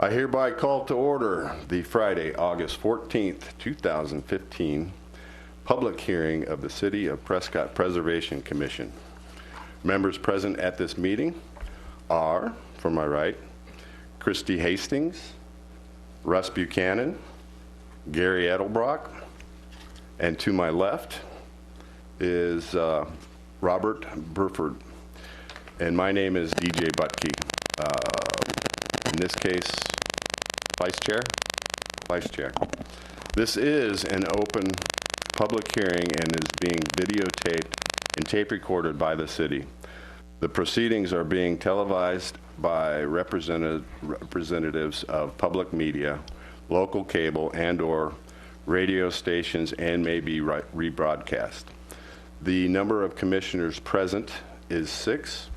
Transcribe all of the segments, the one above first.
I hereby call to order the Friday, August 14th, 2015, public hearing of the City of Prescott Preservation Commission. Members present at this meeting are, from my right, Christy Hastings, Russ Buchanan, Gary Edelbrock, and to my left is Robert Burford, and my name is DJ Butke. In this case, Vice Chair. This is an open public hearing and is being videotaped and tape recorded by the city. The proceedings are being televised by representatives of public media, local cable and/or radio stations, and may be rebroadcast. The number of commissioners present is 6.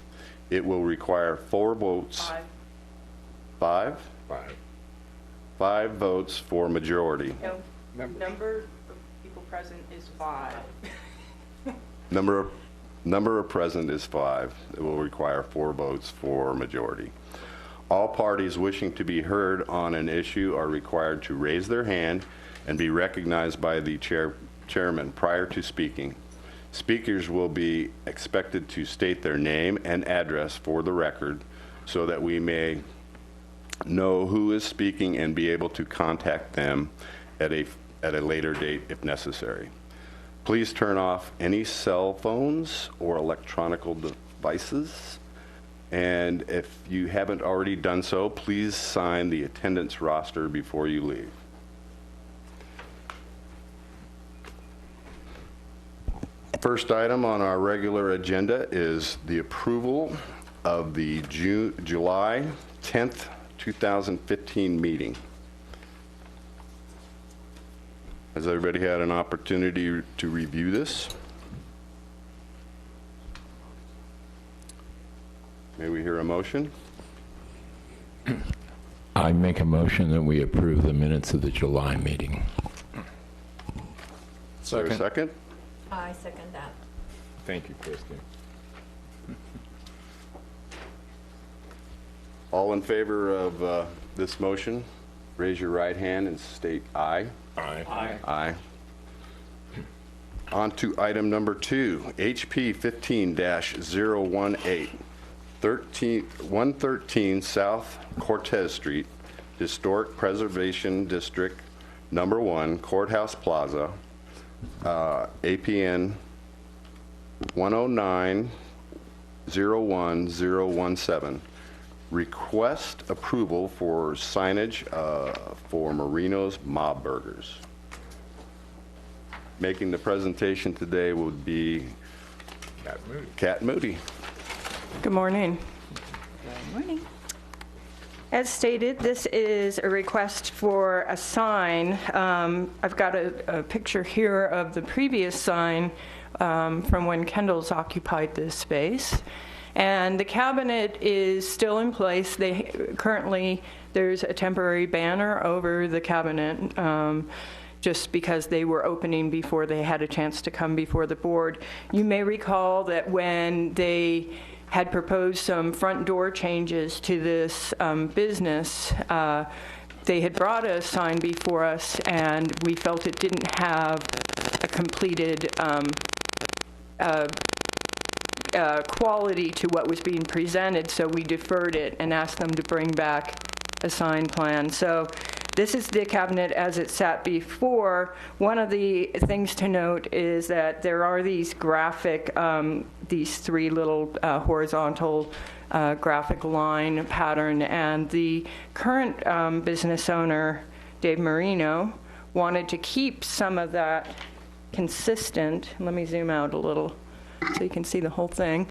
It will require 4 votes. 5? 5 votes for majority. No, number of people present is 5. Number of present is 5. It will require 4 votes for majority. All parties wishing to be heard on an issue are required to raise their hand and be recognized by the chairman prior to speaking. Speakers will be expected to state their name and address for the record so that we may know who is speaking and be able to contact them at a later date if necessary. Please turn off any cell phones or electronic devices. And if you haven't already done so, please sign the attendance roster before you leave. First item on our regular agenda is the approval of the July 10th, 2015 meeting. Has everybody had an opportunity to review this? May we hear a motion? I make a motion that we approve the minutes of the July meeting. Is there a second? I second that. Thank you, Christy. All in favor of this motion, raise your right hand and state aye. Aye. Aye. Aye. On to item number 2, HP 15-018, 113 South Cortez Street, Historic Preservation District Number 1, Courthouse Plaza, APN 109-01017. Request approval for signage for Marino's Mob Burgers. Making the presentation today would be Kat Moody. Good morning. Good morning. As stated, this is a request for a sign. I've got a picture here of the previous sign from when Kendall's occupied this space. And the cabinet is still in place. Currently, there's a temporary banner over the cabinet just because they were opening before they had a chance to come before the board. You may recall that when they had proposed some front door changes to this business, they had brought a sign before us, and we felt it didn't have a completed quality to what was being presented, so we deferred it and asked them to bring back a sign plan. So this is the cabinet as it sat before. One of the things to note is that there are these graphic, these 3 little horizontal graphic line pattern, and the current business owner, Dave Marino, wanted to keep some of that consistent. Let me zoom out a little so you can see the whole thing.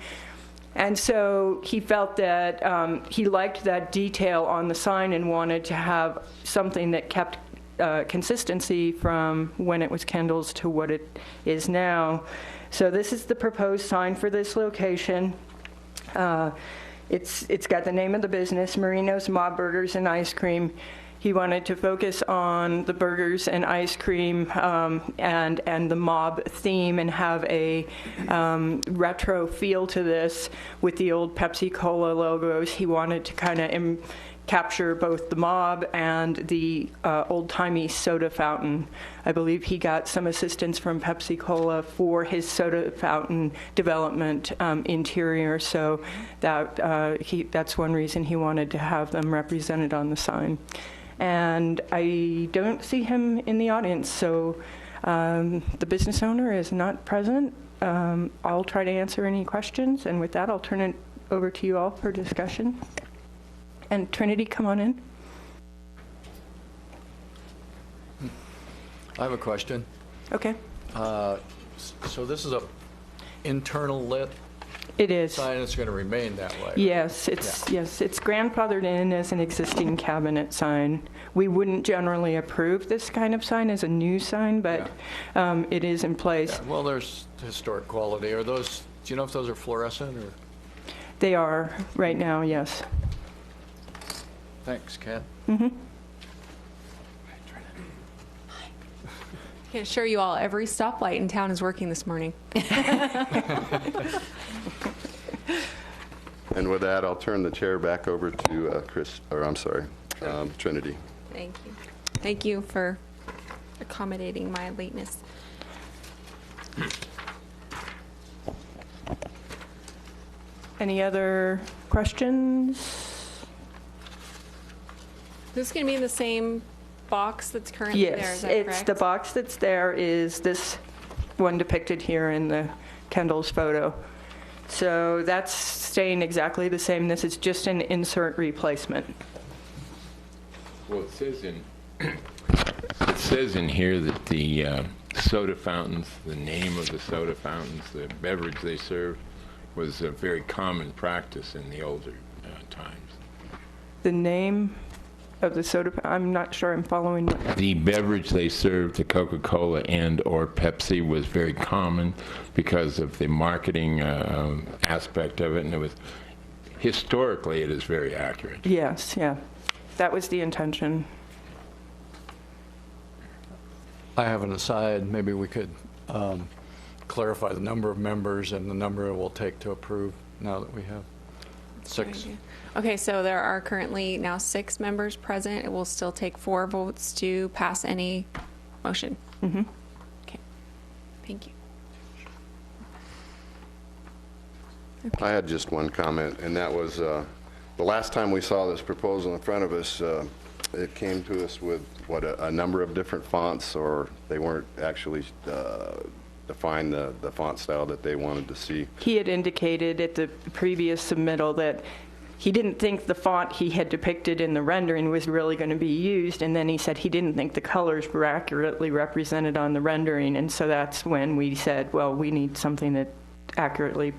And so he felt that he liked that detail on the sign and wanted to have something that kept consistency from when it was Kendall's to what it is now. So this is the proposed sign for this location. It's got the name of the business, Marino's Mob Burgers and Ice Cream. He wanted to focus on the burgers and ice cream and the mob theme and have a retro feel to this with the old Pepsi Cola logos. He wanted to kind of capture both the mob and the old-timey soda fountain. I believe he got some assistance from Pepsi Cola for his soda fountain development interior, so that's one reason he wanted to have them represented on the sign. And I don't see him in the audience, so the business owner is not present. I'll try to answer any questions, and with that, I'll turn it over to you all for discussion. And Trinity, come on in. I have a question. Okay. So this is a internal lit It is. sign, it's going to remain that way? Yes, it's grandfathered in as an existing cabinet sign. We wouldn't generally approve this kind of sign as a new sign, but it is in place. Yeah, well, there's historic quality. Are those, do you know if those are fluorescent or? They are right now, yes. Thanks, Kat. I can assure you all, every stoplight in town is working this morning. And with that, I'll turn the chair back over to Trinity. Thank you. Thank you for accommodating my lateness. Any other questions? This is going to be in the same box that's currently there, is Yes, that it's correct? the box that's there is this one depicted here in the Kendall's photo. So that's staying exactly the same. This is just an insert replacement. Well, it says in here that the soda fountains, the name of the soda fountains, the beverage they served, was a very common practice in the older times. The name of the soda, I'm not sure I'm following. The beverage they served to Coca-Cola and or Pepsi was very common because of the marketing aspect of it, and it was, historically, it is very accurate. Yes, yeah. That was the intention. I have an aside, maybe we could clarify the number of members and the number it will take to approve now that we have 6. Okay, so there are currently now 6 members present. It will still take 4 votes to pass any motion. Mm-hmm. Okay, thank you. I had just one comment, and that was the last time we saw this proposal in front of us, it came to us with, a number of different fonts, or they weren't actually defined the font style that they wanted to see. He had indicated at the previous submittal that he didn't think the font he had depicted in the rendering was really going to be used, and then he said he didn't think the colors were accurately represented on the rendering, and so that's when we said, well, we need something that accurately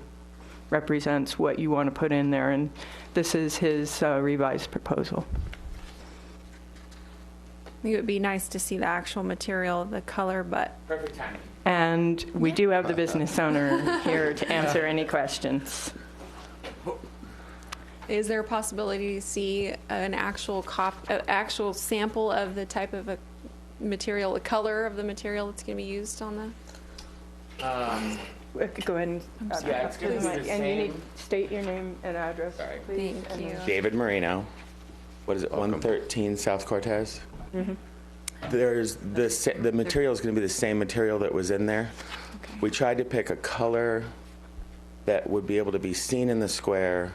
represents what you want to put in there, and this is his revised proposal. I think it would be nice to see the actual material, the color, but Perfect timing. And we do have the business owner here to answer any questions. is there a possibility to see an actual actual sample of the type of a material, the color of the material that's going to be used on the? Go ahead and Yeah, it's gonna be the and you same. need to state your name and address, Sorry. please. Thank you. David Marino. What is it, 113 South Cortez? There's the material is going to be the same material that was in there. Okay. We tried to pick a color that would be able to be seen in the square,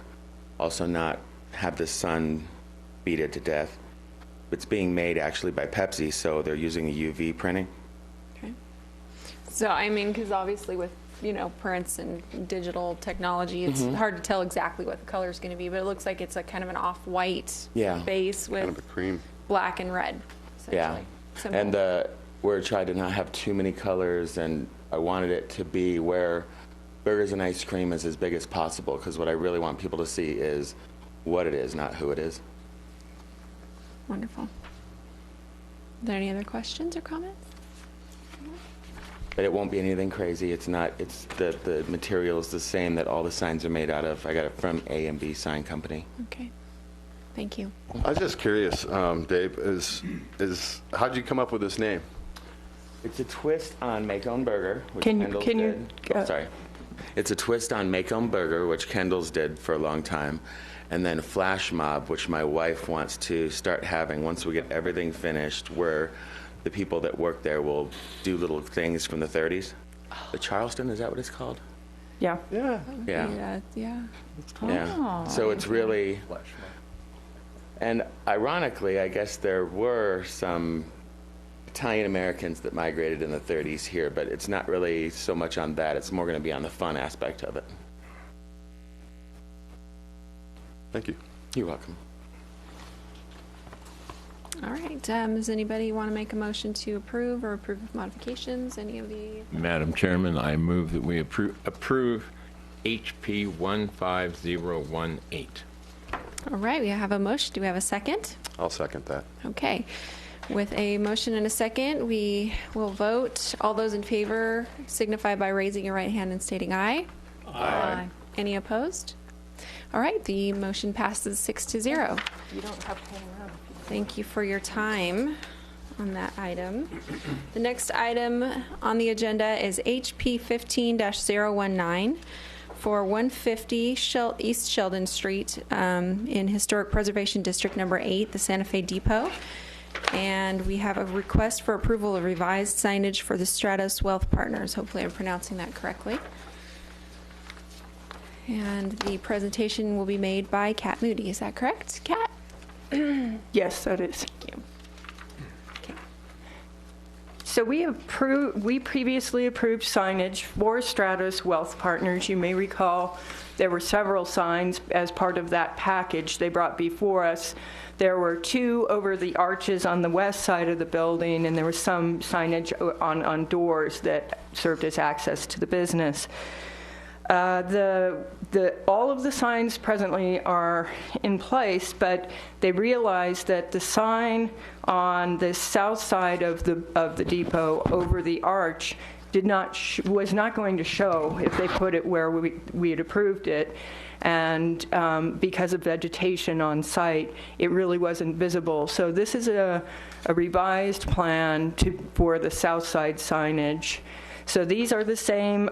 also not have the sun beat it to death. It's being made actually by Pepsi, so they're using a UV printing. Okay. So, I mean, because obviously with, prints and digital technology, it's hard to tell exactly what the color is going to be, but it looks like it's a kind of an off-white Yeah. base with Kind of a cream. black and red, Yeah. essentially. Simple. And we're trying to not have too many colors, and I wanted it to be where burgers and ice cream is as big as possible, because what I really want people to see is what it is, not who it is. Wonderful. Are there any other questions or comments? But it won't be anything crazy. It's the material is the same that all the signs are made out of. I got it from A&B Sign Company. Okay. Thank you. I was just curious, Dave, how'd you come up with this name? It's a twist on Make Own Burger, which Can Kendall's you- did. Oh, sorry. It's a twist on Make Own Burger, which Kendall's did for a long time. and then flash mob, which my wife wants to start having once we get everything finished, where the people that work there will do little things from the 30s. The Charleston, is that what it's called? Yeah. Yeah. Yeah. Yeah. So it's really, and ironically, I guess there were some Italian Americans that migrated in the 30s here, but it's not really so much on that. It's more going to be on the fun aspect of it. Thank you. You're welcome. All right. Does anybody want to make a motion to approve or approve of modifications? Any of the? Madam Chairman, I move that we approve HP 15018. All right. We have a motion. Do we have a second? I'll second that. Okay. With a motion and a second, we will vote. All those in favor signify by raising your right hand and stating aye. Aye. Any opposed? All right, the motion passes 6-0. You don't have to hang around. Thank you for your time on that item. The next item on the agenda is HP 15-019 for 150 East Sheldon Street in Historic Preservation District Number 8, the Santa Fe Depot. And we have a request for approval of revised signage for the Stratos Wealth Partners. Hopefully I'm pronouncing that correctly. And the presentation will be made by Kat Moody. Is that correct, Kat? Yes, that is. Thank you. So we previously approved signage for Stratos Wealth Partners. You may recall there were several signs as part of that package they brought before us. There were 2 over the arches on the west side of the building, and there was some signage on doors that served as access to the business. All of the signs presently are in place, but they realized that the sign on the south side of the depot over the arch was not going to show if they put it where we had approved it, and because of vegetation on site, it really wasn't visible. So this is a revised plan for the south side signage. So these are the same,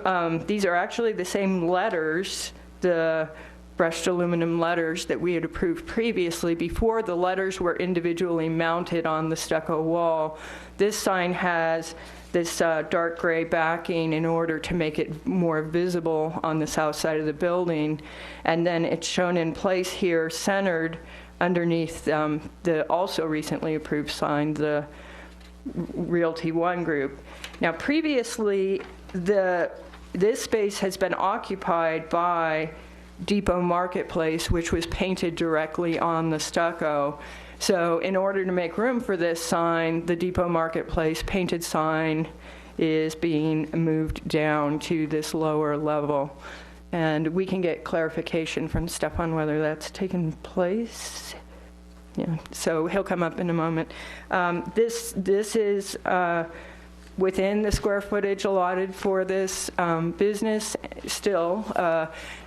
these are actually the same letters, the brushed aluminum letters that we had approved previously before the letters were individually mounted on the stucco wall. This sign has this dark gray backing in order to make it more visible on the south side of the building. And then it's shown in place here, centered underneath the also recently approved sign, the Realty One Group. Now, previously, this space has been occupied by Depot Marketplace, which was painted directly on the stucco. So in order to make room for this sign, the Depot Marketplace painted sign is being moved down to this lower level. And we can get clarification from Stefan whether that's taken place. Yeah, so he'll come up in a moment. This is within the square footage allotted for this business still,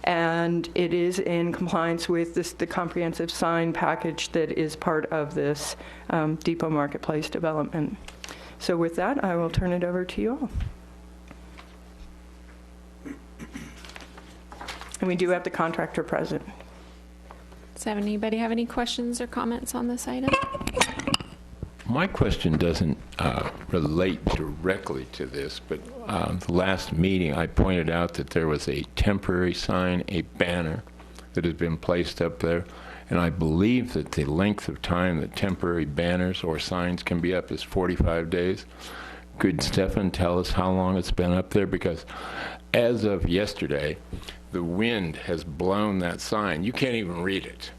and it is in compliance with the comprehensive sign package that is part of this Depot Marketplace development. So with that, I will turn it over to you all. And we do have the contractor present. Does anybody have any questions or comments on this item? My question doesn't relate directly to this, but the last meeting I pointed out that there was a temporary sign, a banner that has been placed up there, and I believe that the length of time that temporary banners or signs can be up is 45 days. Could Stefan tell us how long it's been up there? Because as of yesterday, the wind has blown that sign. You can't even read it.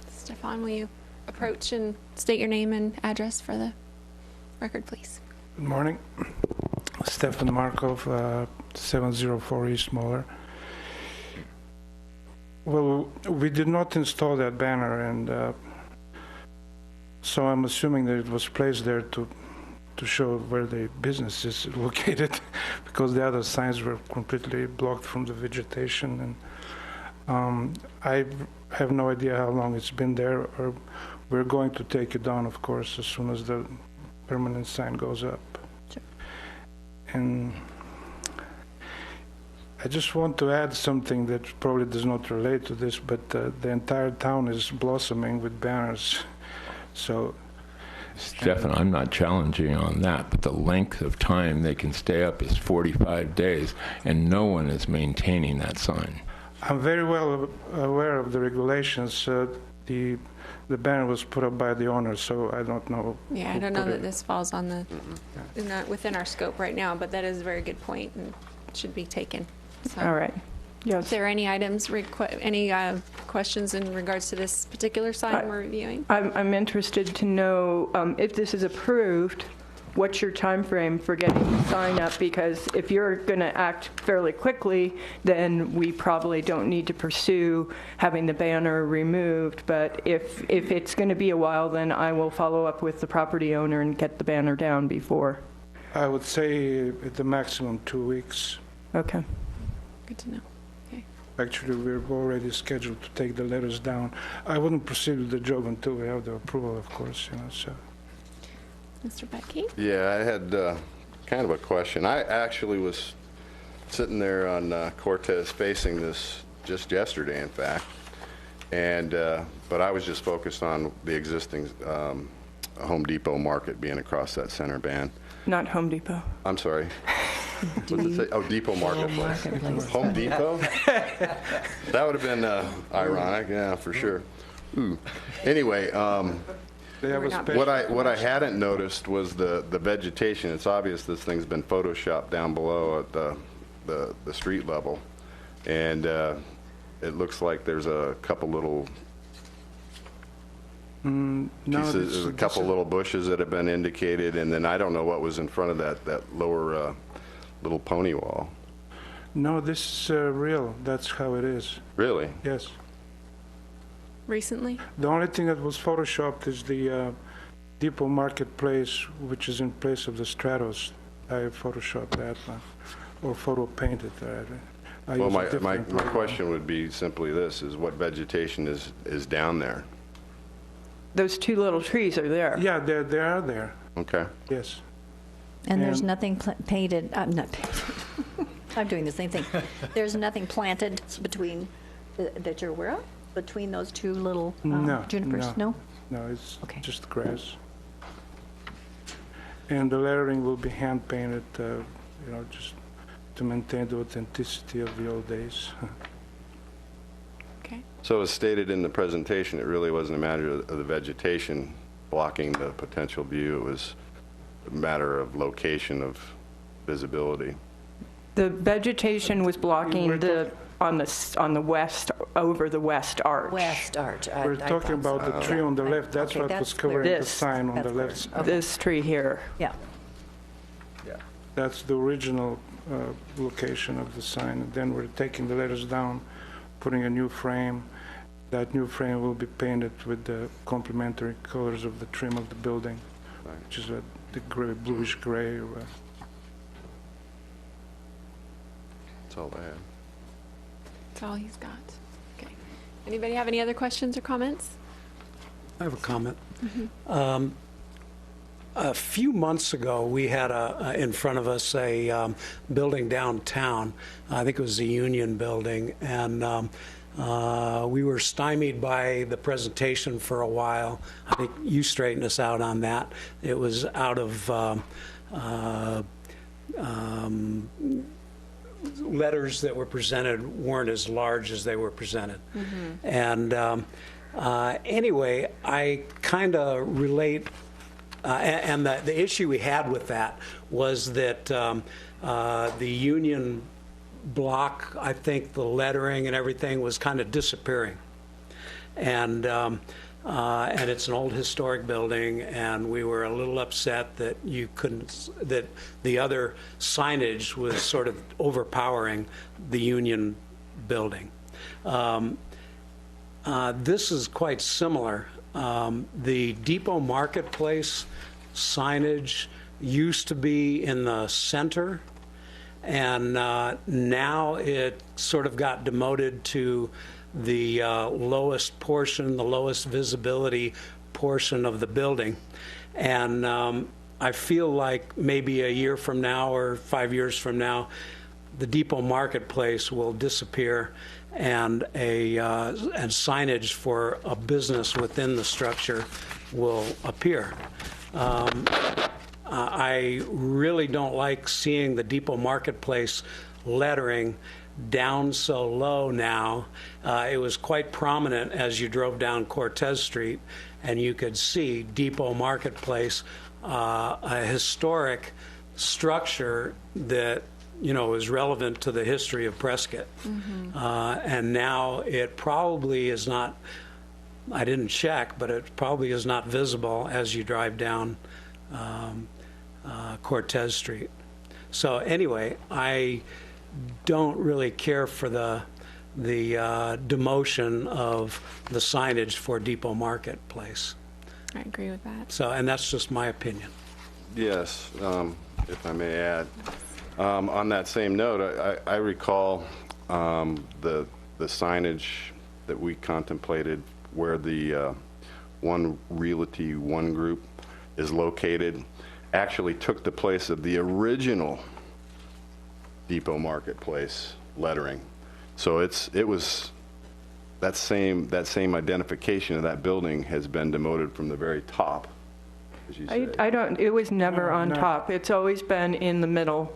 Stefan, will you approach and state your name and address for the record, please? Good morning. Stefan Markov, 704 East Moeller. Well, we did not install that banner, and so I'm assuming that it was placed there to show where the business is located, because the other signs were completely blocked from the vegetation. And I have no idea how long it's been there, or we're going to take it down, of course, as soon as the permanent sign goes up. Sure. And I just want to add something that probably does not relate to this, but the entire town is blossoming with banners. So, Stefan, I'm not challenging you on that, but the length of time they can stay up is 45 days, and no one is maintaining that sign. I'm very well aware of the regulations. The banner was put up by the owner, so I don't know. Yeah, I who don't know put that it. this falls on the, not within our scope right now, but that is a very good point and should be taken. So, All right. Is Yes. there any items, any questions in regards to this particular sign we're reviewing? I'm interested to know if this is approved, what's your time frame for getting the sign up? Because if you're going to act fairly quickly, then we probably don't need to pursue having the banner removed. But if it's going to be a while, then I will follow up with the property owner and get the banner down before. I would say at the maximum 2 weeks. Okay. Good to know. Okay. Actually, we're already scheduled to take the letters down. I wouldn't proceed with the job until we have the approval, of course, so. Mr. Becky? Yeah, I had kind of a question. I actually was sitting there on Cortez facing this just yesterday, in fact, and but I was just focused on the existing Home Depot market being across that center band. Not Home Depot. I'm sorry. What did it say? Oh, Depot Marketplace. Home Depot? That would have been ironic, yeah, for sure. Ooh. Anyway, They have We're a not- special. what I hadn't noticed was the vegetation. It's obvious this thing's been photoshopped down below at the street level, and it looks like there's a couple little No, pieces, this- a couple this- little bushes that have been indicated, and then I don't know what was in front of that lower little pony wall. No, this is real. That's how it is. Really? Yes. Recently? The only thing that was photoshopped is the Depot Marketplace, which is in place of the Stratos. I photoshopped that one, or photo painted that. I Well, used a my different program. question would be simply this: is what vegetation is down there? Those two little trees are there. Yeah, they are there. Okay. Yes. And there's And- nothing painted, I'm not painted. I'm doing the same thing. There's nothing planted between, that you're aware of, between those two little No, junipers? no. No? No, it's Okay. just grass. And the lettering will be hand painted, just to maintain the authenticity of the old days. Okay. So as stated in the presentation, it really wasn't a matter of the vegetation blocking the potential view. It was a matter of location of visibility. The vegetation was blocking on the west, over the west arch. West Arch. We're talking about the tree on the left. That's Okay, what was that's clear. covering the This. sign on the That's left. clear. Okay. This tree here. Yeah. That's the original location of the sign. And then we're taking the letters down, putting a new frame. That new frame will be painted with the complementary colors of the trim of the building, which is the gray, bluish gray. That's all I had. That's all he's got. Okay. Anybody have any other questions or comments? I have a comment. A few months ago, we had in front of us a building downtown. I think it was the Union Building, and we were stymied by the presentation for a while. I think you straightened us out on that. It was out of letters that were presented weren't as large as they were presented. And anyway, I kind of relate, and the issue we had with that was that the Union block, I think the lettering and everything was kind of disappearing. And it's an old historic building, and we were a little upset that that the other signage was sort of overpowering the Union building. This is quite similar. The Depot Marketplace signage used to be in the center, and now it sort of got demoted to the lowest portion, the lowest visibility portion of the building. And I feel like maybe a year from now or 5 years from now, the Depot Marketplace will disappear, and and signage for a business within the structure will appear. I really don't like seeing the Depot Marketplace lettering down so low now. It was quite prominent as you drove down Cortez Street, and you could see Depot Marketplace, a historic structure that is relevant to the history of Prescott. And now it probably is not, I didn't check, but it probably is not visible as you drive down Cortez Street. So anyway, I don't really care for the demotion of the signage for Depot Marketplace. I agree with that. So, and that's just my opinion. Yes, if I may add. On that same note, I recall the signage that we contemplated where the One Realty One Group is located actually took the place of the original Depot Marketplace lettering. So it was that same identification of that building has been demoted from the very top, as you say. It was never No, on no. top. It's always been in the middle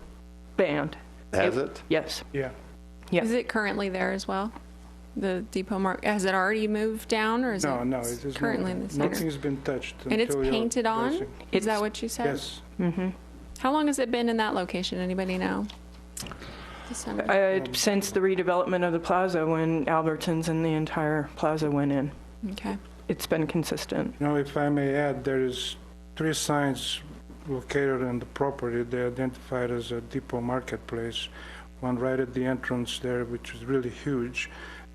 band. Has it? Yes. Yeah. Yeah. Is it currently there as well? The Depot Market, has it already moved down, or is No, it no, it is currently in the center? Nothing's been touched. And it's until your painted on? blessing. Is that what you said? Yes. How long has it been in that location? Anybody know? The center. Since the redevelopment of the plaza, when Albertsons and the entire plaza went in, Okay. it's been consistent. If I may add, there is 3 signs located on the property. They're identified as a Depot Marketplace. One right at the entrance there, which is really huge,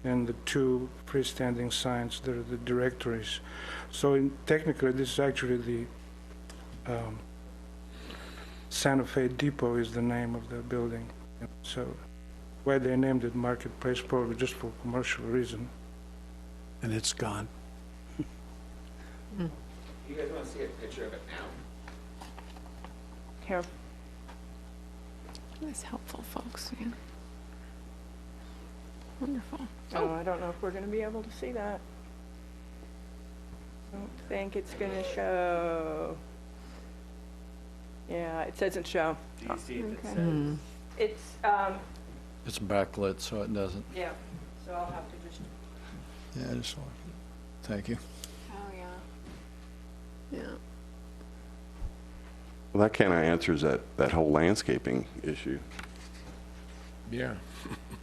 and the 2 freestanding signs that are the directories. So technically, this is actually the Santa Fe Depot is the name of the building. So why they named it Marketplace, probably just for commercial reason. And it's gone. You guys want to see a picture of it now? Here. That's helpful, folks. Yeah. Wonderful. Oh, I don't know if we're going to be able to see that. I don't think it's going to show. Yeah, it doesn't show. Do you see if it Okay. says? It's, It's backlit, so it doesn't. yeah, so I'll have to just. Yeah, I just want, thank you. Oh, yeah. Yeah. Well, that kind of answers that whole landscaping issue. Yeah.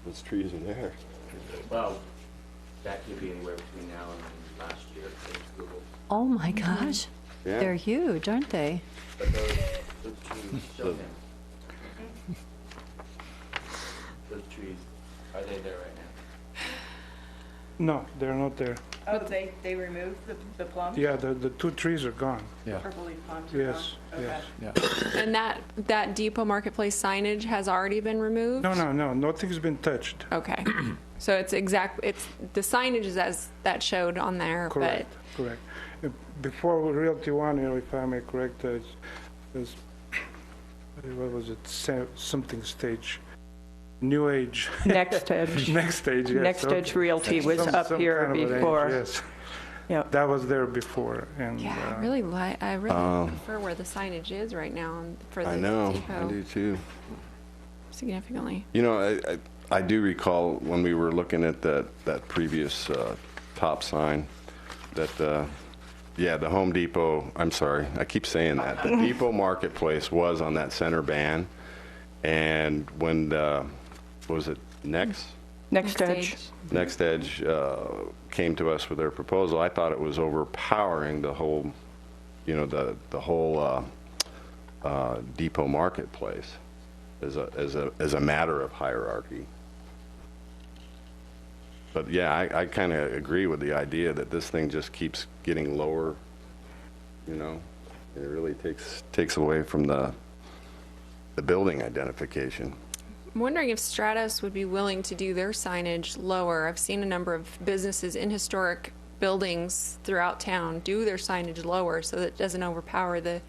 Those trees are there. Well, that could be anywhere between now and last year. Thanks, Google. Oh, my gosh. Yeah. They're huge, aren't they? But those trees, show them. Those trees, are they there right now? No, they're not there. Oh, they removed the plums? Yeah, the 2 trees are gone. Yeah, Purple leaf plums are Yes, gone? Okay. yes. yeah. And that Depot Marketplace signage has already been removed? No, nothing's been touched. Okay. So it's the signage is as that showed on there, Correct, correct. Before Realty One, if I may correct, there's, what was it, something stage, New Age. Next Edge. Next stage, yes. Next okay. Edge Realty was Some up here kind of an age, before. Yes, Yeah. that was there before, and Yeah, I really prefer where the signage is right now for the I know, Depot I do too. significantly. I do recall when we were looking at that previous top sign, that, yeah, the Home Depot, I'm sorry, I keep saying that. The Depot Marketplace was on that center band, and when, what was it, Next Next Edge came to us with their proposal, I thought it was overpowering the whole, the whole Depot Marketplace as a matter of hierarchy. But yeah, I kind of agree with the idea that this thing just keeps getting lower, and it really takes away from the building identification. I'm wondering if Stratus would be willing to do their signage lower. I've seen a number of businesses in historic buildings throughout town do their signage lower so that it doesn't overpower the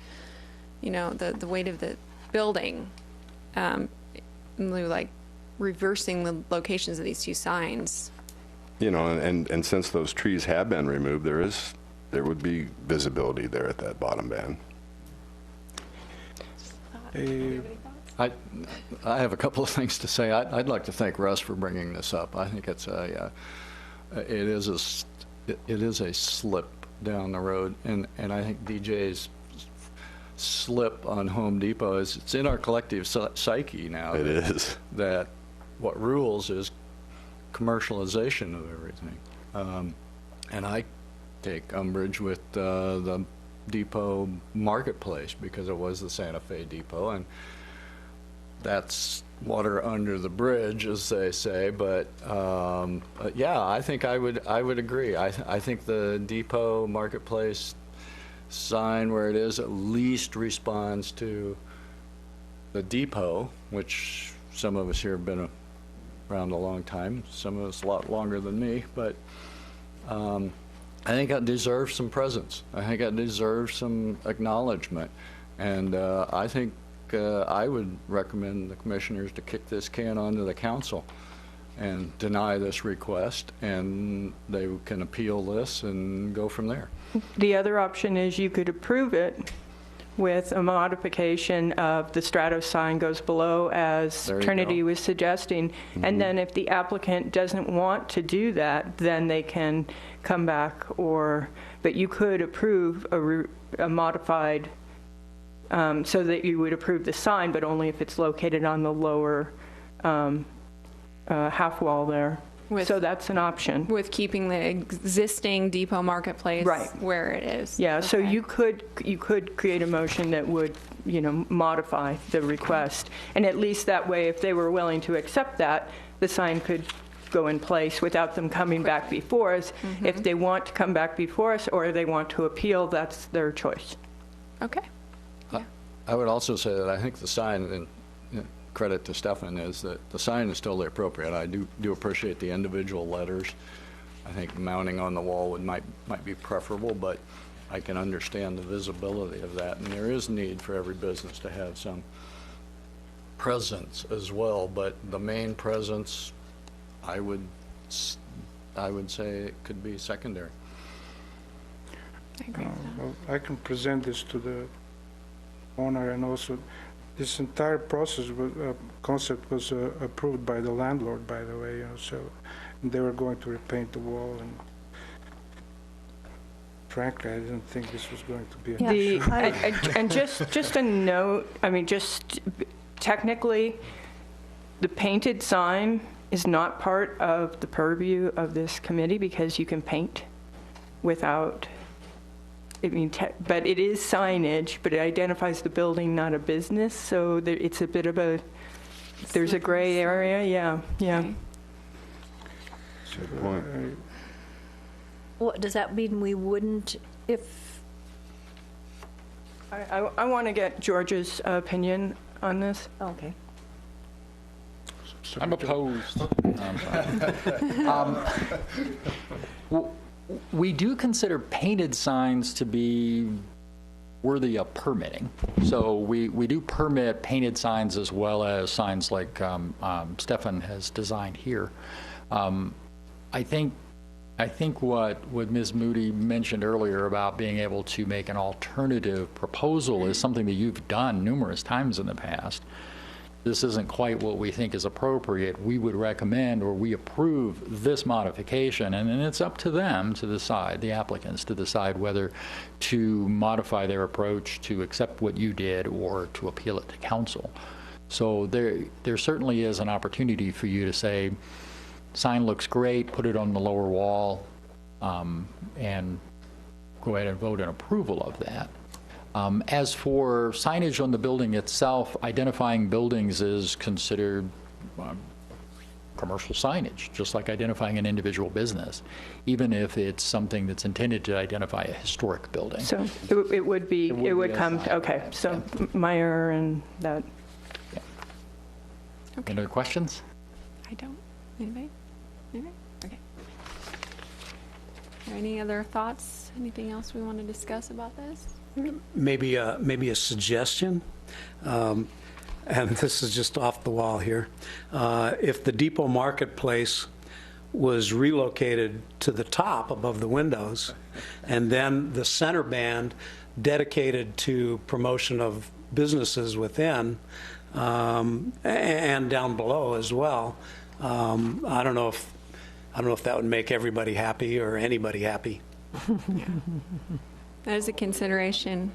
weight of the building. In lieu, like reversing the locations of these two signs. You know, and since those trees have been removed, there would be visibility there at that bottom band. I have a couple of things to say. I'd like to thank Russ for bringing this up. I think it is a slip down the road, and I think DJ's slip on Home Depot it's in our collective psyche now. It is. That what rules is commercialization of everything. And I take umbrage with the Depot marketplace because it was the Santa Fe Depot, and that's water under the bridge, as they say. But yeah, I think I would agree. I think the Depot marketplace sign where it is at least responds to the Depot, which some of us here have been around a long time, some of us a lot longer than me, but I think it deserves some presence. I think it deserves some acknowledgement, and I think I would recommend the commissioners to kick this can onto the council and deny this request, and they can appeal this and go from there. The other option is you could approve it with a modification of the Stratos sign goes below, as There you Trinity go. was suggesting. And then if the applicant doesn't want to do that, then they can come back, but you could approve a modified, so that you would approve the sign, but only if it's located on the lower half wall there. So that's an option. With keeping the existing Depot marketplace Right. where it is. Yeah, so Okay. you could create a motion that would, modify the request. And at least that way, if they were willing to accept that, the sign could go in place without them coming back before us. If they want to come back before us or they want to appeal, that's their choice. Okay. I would also say that I think the sign, and credit to Stefan, is that the sign is totally appropriate. I do appreciate the individual letters. I think mounting on the wall might be preferable, but I can understand the visibility of that. And there is need for every business to have some presence as well, but the main presence, I would say it could be secondary. I agree with that. Well, I can present this to the owner, and also this entire process concept was approved by the landlord, by the way, so they were going to repaint the wall, and frankly, I didn't think this was going to be an issue. And just a note, just technically, the painted sign is not part of the purview of this committee because you can paint without, but it is signage, but it identifies the building, not a business, so it's a bit of there's a gray area, yeah. Okay. Good point. What, does that mean we wouldn't, if, I want to get George's opinion on this. okay. I'm opposed. We do consider painted signs to be worthy of permitting. So we do permit painted signs as well as signs like Stefan has designed here. I think what Ms. Moody mentioned earlier about being able to make an alternative proposal is something that you've done numerous times in the past. This isn't quite what we think is appropriate. We would recommend or we approve this modification, and then it's up to them to decide, the applicants to decide whether to modify their approach to accept what you did or to appeal it to council. So there certainly is an opportunity for you to say, sign looks great, put it on the lower wall, and go ahead and vote in approval of that. As for signage on the building itself, identifying buildings is considered commercial signage, just like identifying an individual business, even if it's something that's intended to identify a historic building. So it would come, okay, so Meyer and that. Any other questions? I don't. Anybody? Anybody? Okay. Are there any other thoughts? Anything else we want to discuss about this? Maybe a suggestion, and this is just off off the wall here. If the Depot Marketplace was relocated to the top above the windows, and then the center band dedicated to promotion of businesses within, and down below as well. I don't know if that would make everybody happy or anybody happy. That is a consideration.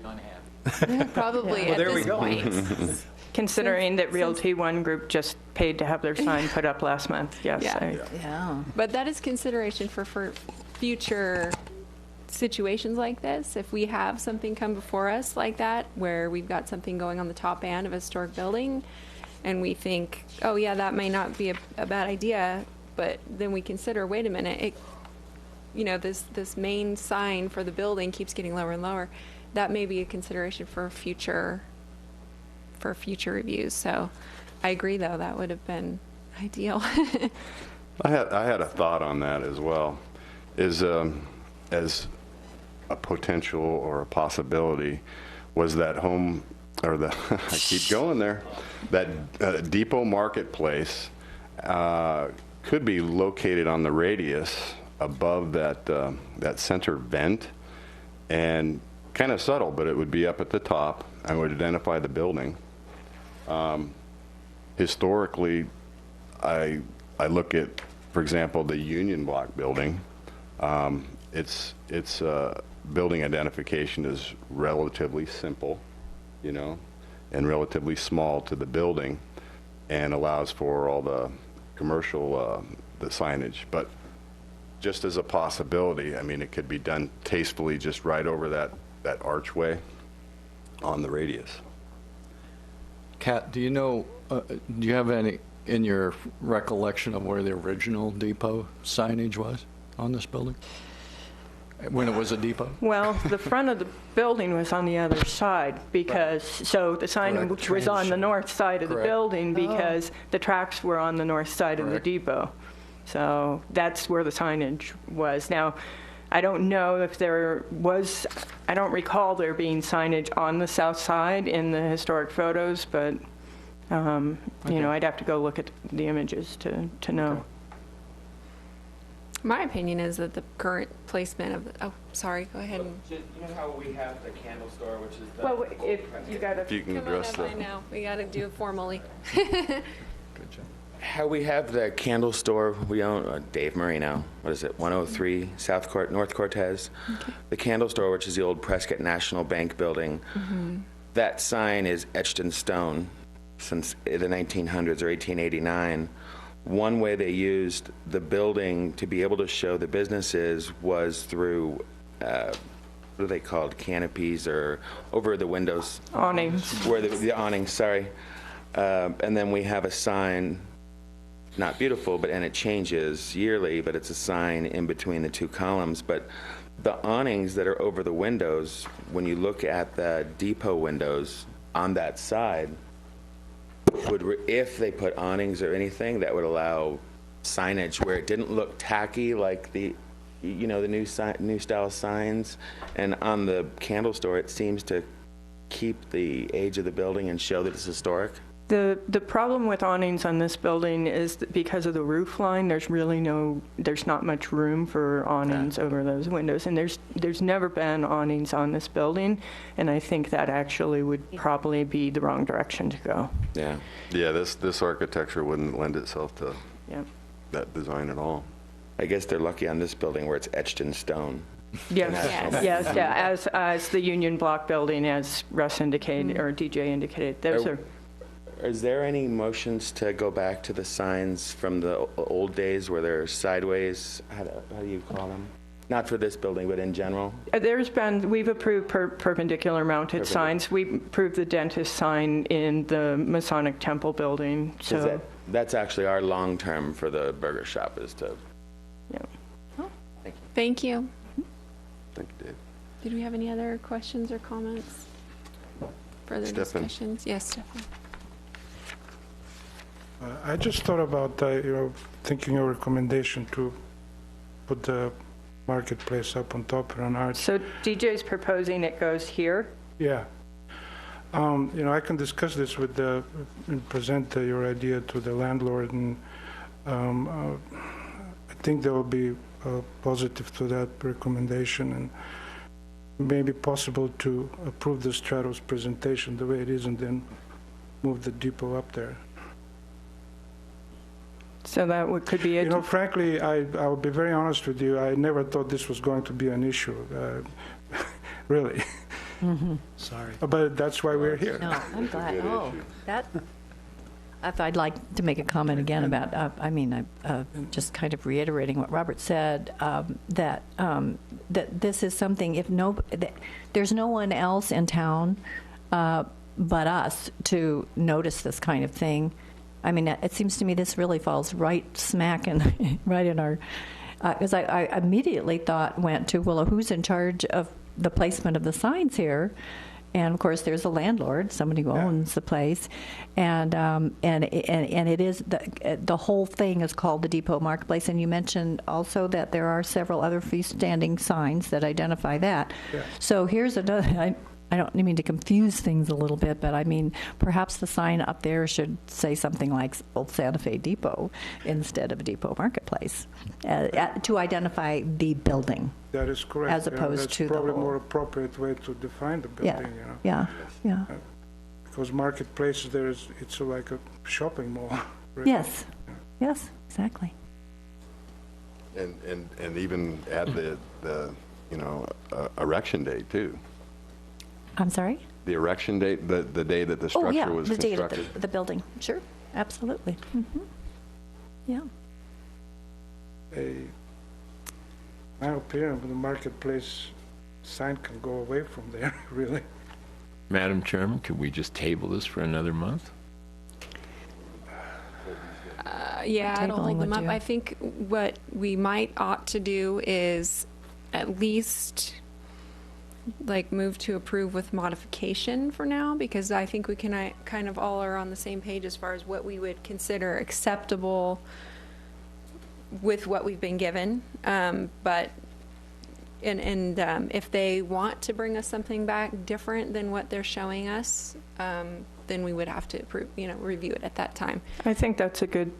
Yeah, probably Well, at there we this go. point. Considering that Realty One Group just paid to have their sign put up last month, yes. Yeah. Yeah. But that is consideration for future situations like this. If we have something come before us like that, where we've got something going on the top end of a historic building, and we think, oh yeah, that may not be a bad idea, but then we consider, wait a minute, this main sign for the building keeps getting lower and lower. That may be a consideration for future reviews. So I agree, though, that would have been ideal. I had a thought on that as well, is as a potential or a possibility was that home, or the, I keep going there, that Depot Marketplace could be located on the radius above that center vent, and kind of subtle, but it would be up at the top and would identify the building. Historically, I look at, for example, the Union Block building. Its building identification is relatively simple, and relatively small to the building, and allows for all the commercial the signage. But just as a possibility, I mean, it could be done tastefully, just right over that archway on the radius. Kat, do you have any in your recollection of where the original Depot signage was on this building? When it was a Depot? Well, the front of the building was on the other side so the signage Correct. was on the north side of the Correct. building because the tracks were on the north side of the Correct. depot. So that's where the signage was. Now, I don't know if I don't recall there being signage on the south side in the historic photos, but, I'd have to go look at the images to know. Okay. My opinion is that the current placement of sorry, go ahead. You know how we have the candle store, which is the... Well, if you got If you can Come on address up, I know. We got to do it formally. Good job. How we have the candle store we own, Dave Marino, what is it, 103 South Court, North Cortez. The candle store, which is the old Prescott National Bank building, that sign is etched in stone since the 1900s or 1889. One way they used the building to be able to show the businesses was through, what are they called, canopies or over the windows? awnings. Where the awnings, sorry. And then we have a sign, not beautiful, and it changes yearly, but it's a sign in between the two columns. But the awnings that are over the windows, when you look at the Depot windows on that side, if they put awnings or anything, that would allow signage where it didn't look tacky like the new style signs. And on the candle store, it seems to keep the age of the building and show that it's historic. The problem with awnings on this building is that because of the roof line, there's not much room for awnings over those windows, and there's never been awnings on this building, and I think that actually would probably be the wrong direction to go. Yeah. Yeah, this architecture wouldn't lend itself to Yeah. that design at all. I guess they're lucky on this building where it's etched in stone. Yes, yeah, as the Union Block building, as Russ indicated, or DJ indicated, those are. Is there any motions to go back to the signs from the old days where they're sideways? How do you call them? Not for this building, but in general? We've approved perpendicular mounted signs. We approved the dentist sign in the Masonic Temple building, 'Cause so. that's actually our long term for the burger shop is to... Yeah. Thank you. Thank you, Dave. Did we have any other questions or comments? Further Stefan. discussions? Yes, Stefan. I just thought about, thinking your recommendation to put the marketplace up on top or on arch. So DJ's proposing it goes here? Yeah. I can discuss this with and present your idea to the landlord, and I think they will be positive to that recommendation, and maybe possible to approve the Stratos presentation the way it is, and then move the depot up there. So that could be it. Frankly, I will be very honest with you. I never thought this was going to be an issue, really. Sorry. But that's why we're here. No, I'm glad. Oh, that, I'd like to make a comment again about, just kind of reiterating what Robert said, that this is something, there's no one else in town but us to notice this kind of thing. I mean, it seems to me this really falls right smack right in our, because I immediately went to, well, who's in charge of the placement of the signs here? And of course, there's a landlord, somebody who owns the place, and it is the whole thing is called the Depot Marketplace. And you mentioned also that there are several other freestanding signs that identify that. Yeah. So here's another. I don't mean to confuse things a little bit, but I mean perhaps the sign up there should say something like Old Santa Fe Depot instead of Depot Marketplace to identify the building. That is correct. As opposed to the probably whole- more appropriate way to define the building. Yeah. Because marketplace, it's like a shopping mall. Really. Yes, exactly. And even add the erection date too. I'm sorry? The erection date, the day that the structure was the date constructed. of the building. Sure, absolutely. Yeah. In my opinion, the marketplace sign can go away from there, really. Madam Chairman, could we just table this for another month? Yeah, I don't Tabling hold them would up. do. I think what we ought to do is at least move to approve with modification for now, because I think we can kind of all are on the same page as far as what we would consider acceptable with what we've been given. But if they want to bring us something back different than what they're showing us, then we would have to review it at that time. I think that's a good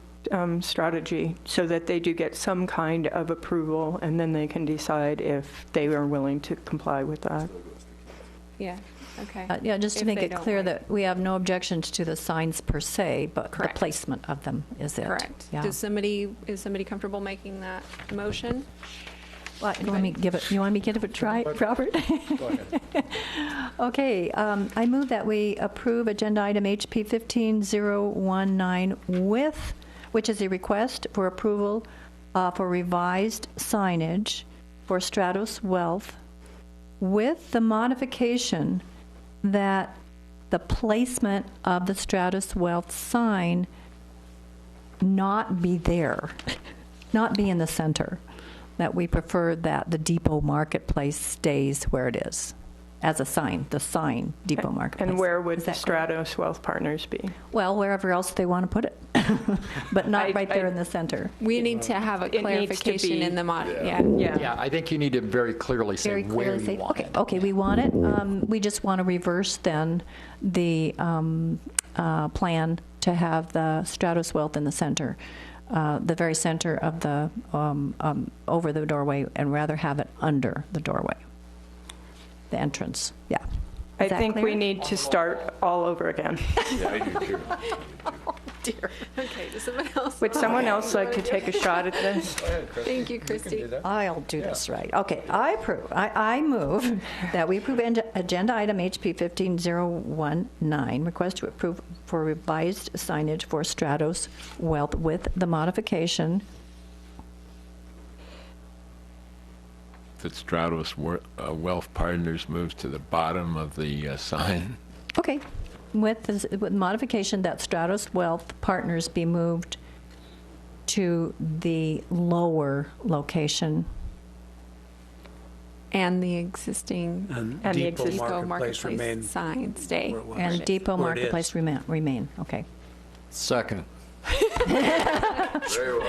strategy, so that they do get some kind of approval, and then they can decide if they are willing to comply with that. Yeah, okay. Just to If make they it don't clear like- that we have no objections to the signs per se, but Correct. the placement of them is it. Correct. Yeah. Is somebody comfortable making that motion? Well, you want me to give it a try, Robert? Go ahead. Okay, I move that we approve agenda item HP 15019 which is a request for approval for revised signage for Stratos Wealth, with the modification that the placement of the Stratos Wealth sign not be there, not be in the center, that we prefer that the Depot Marketplace stays where it is, as a sign, the sign, Depot Marketplace. And where would Is the that correct? Stratos Wealth Partners be? Well, wherever else they want to put it, but not I- right there in the center. We need to have a It needs to clarification be- in the Yeah. Yeah, I think you need to very clearly say Very where clearly you say, want it. okay, we want it. We just want to reverse then the plan to have the Stratos Wealth in the center, the very center of the, over the doorway, and rather have it under the doorway, the entrance, yeah. I Is that think we clear? need to start all over again. Yeah, I do too. Dear. Okay, does someone else? Would someone else like to take a shot at this? Thank you, Christy. I'll do this right. Okay, I move that we approve agenda item HP 15019, request to approve for revised signage for Stratos Wealth with the modification. That Stratos Wealth Partners moves to the bottom of the sign. Okay, with modification that Stratos Wealth Partners be moved to the lower location. And the existing And And the Depot existing- Depot Marketplace remain. Marketplace sign stay. where it was. And Depot Where it is. Marketplace remain, okay. Second. Very well.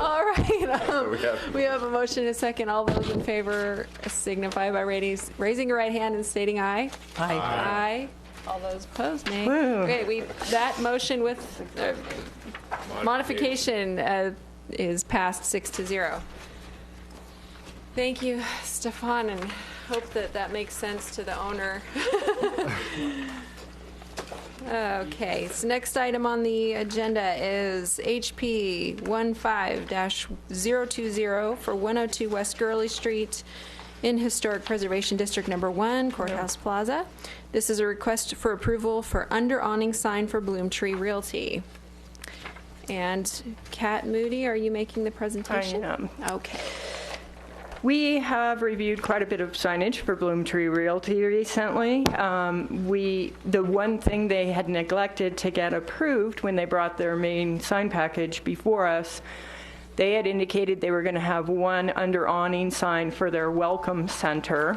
All right. We have- We have a motion and a second. All those in favor signify by raising your right hand and stating aye. Aye. Aye. All those opposed, nay. Woo. Okay, that motion with modification is passed 6-0. Thank you, Stefan, and hope that makes sense to the owner. Okay, so next item on the agenda is HP 15-020 for 102 West Gurley Street in Historic Preservation District Number 1, Courthouse Plaza. This is a request for approval for under-awning sign for Bloomtree Realty. And Kat Moody, are you making the presentation? I am. Okay. We have reviewed quite a bit of signage for Bloomtree Realty recently. The one thing they had neglected to get approved when they brought their main sign package before us, they had indicated they were going to have one under-awning sign for their Welcome Center.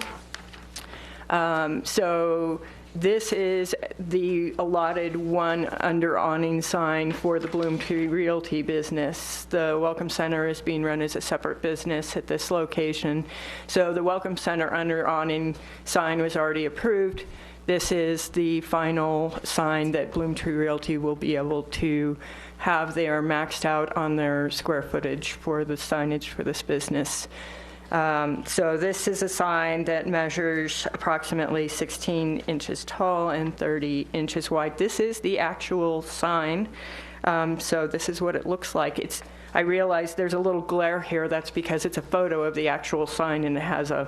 So this is the allotted one under-awning sign for the Bloomtree Realty business. The Welcome Center is being run as a separate business at this location. So the Welcome Center under-awning sign was already approved. This is the final sign that Bloomtree Realty will be able to have. They are maxed out on their square footage for the signage for this business. So this is a sign that measures approximately 16 inches tall and 30 inches wide. This is the actual sign. So this is what it looks like. I realize there's a little glare here. That's because it's a photo of the actual sign and it has a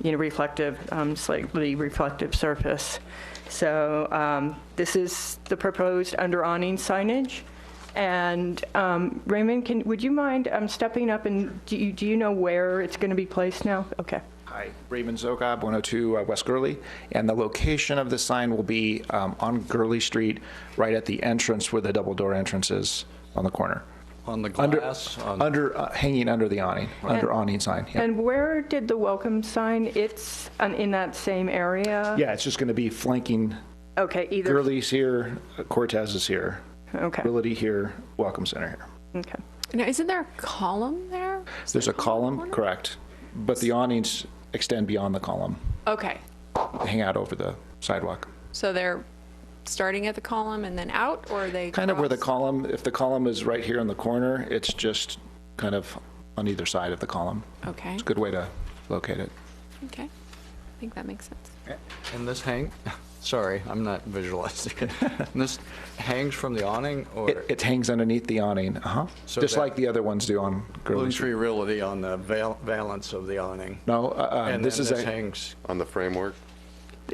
reflective, slightly reflective surface. So this is the proposed under-awning signage. And Raymond, would you mind stepping up and do you know where it's going to be placed now? Okay. Hi, Raymond Zogob, 102 West Gurley, and the location of the sign will be on Gurley Street, right at the entrance where the double door entrance is on the corner. On the glass? Hanging under the awning, under awning sign. Yeah. And where did the welcome sign? It's in that same area? Yeah, it's just going to be flanking. Okay, either. Gurley's here, Cortez is here. Okay. Realty here, Welcome Center here. Okay. Now, isn't there a column there? There's a column, correct, but the awnings extend beyond the column, Okay. hang out over the sidewalk. So they're starting at the column and then out, or are they Kind of where the cross? column, if the column is right here in the corner, it's just kind of on either side of the column. Okay. It's a good way to locate it. Okay. I think that makes sense. And this sorry, I'm not visualizing it. And this hangs from the awning, or? It hangs underneath the awning, So just that- like the other ones do on Gurley Street. Bloomtree Realty on the valance of the awning. No, And this then is this a, hangs On the framework?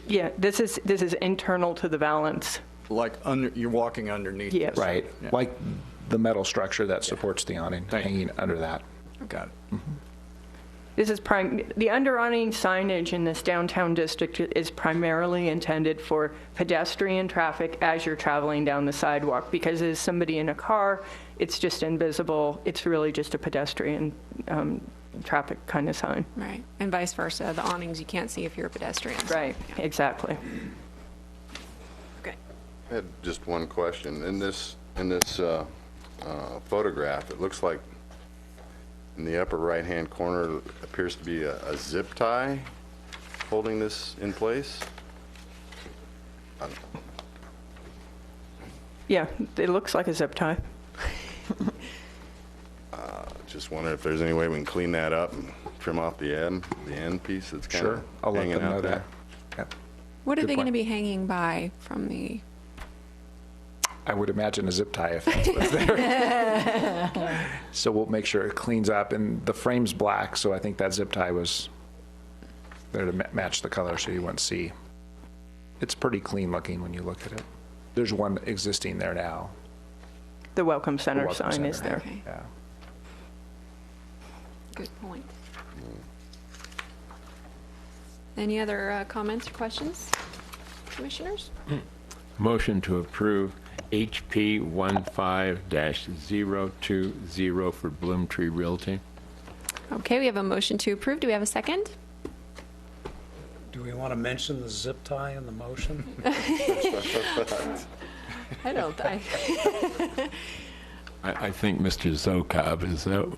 Yeah, this is internal to the valance. like you're walking underneath. Yes. this. right, Yeah. like the metal structure that supports the awning, Thank you. hanging under that. Got it. This is the under-awning signage in this downtown district is primarily intended for pedestrian traffic as you're traveling down the sidewalk, because as somebody in a car, it's just invisible. It's really just a pedestrian traffic kind of sign. Right. And vice versa. The awnings you can't see if you're a pedestrian. Right, exactly. Okay. I had just one question. In this photograph, it looks like in the upper right-hand corner appears to be a zip tie holding this in place. Yeah, it looks like a zip tie. Just wondering if there's any way we can clean that up and trim off the end piece that's kind Sure, of I'll let hanging them know out there. that. Yep. What are Good they going to point. be hanging by from the? I would imagine a zip tie if that's what's there. So we'll make sure it cleans up, and the frame's black, so I think that zip tie was there to match the color so you wouldn't see. It's pretty clean looking when you look at it. There's one existing there now. The Welcome Center Welcome sign is Center. there. Okay. Yeah. Good point. Any other comments or questions, commissioners? Motion to approve HP 15-020 for Bloomtree Realty. Okay, we have a motion to approve. Do we have a second? Do we want to mention the zip tie in the motion? I don't. I think Mr. Zokob is a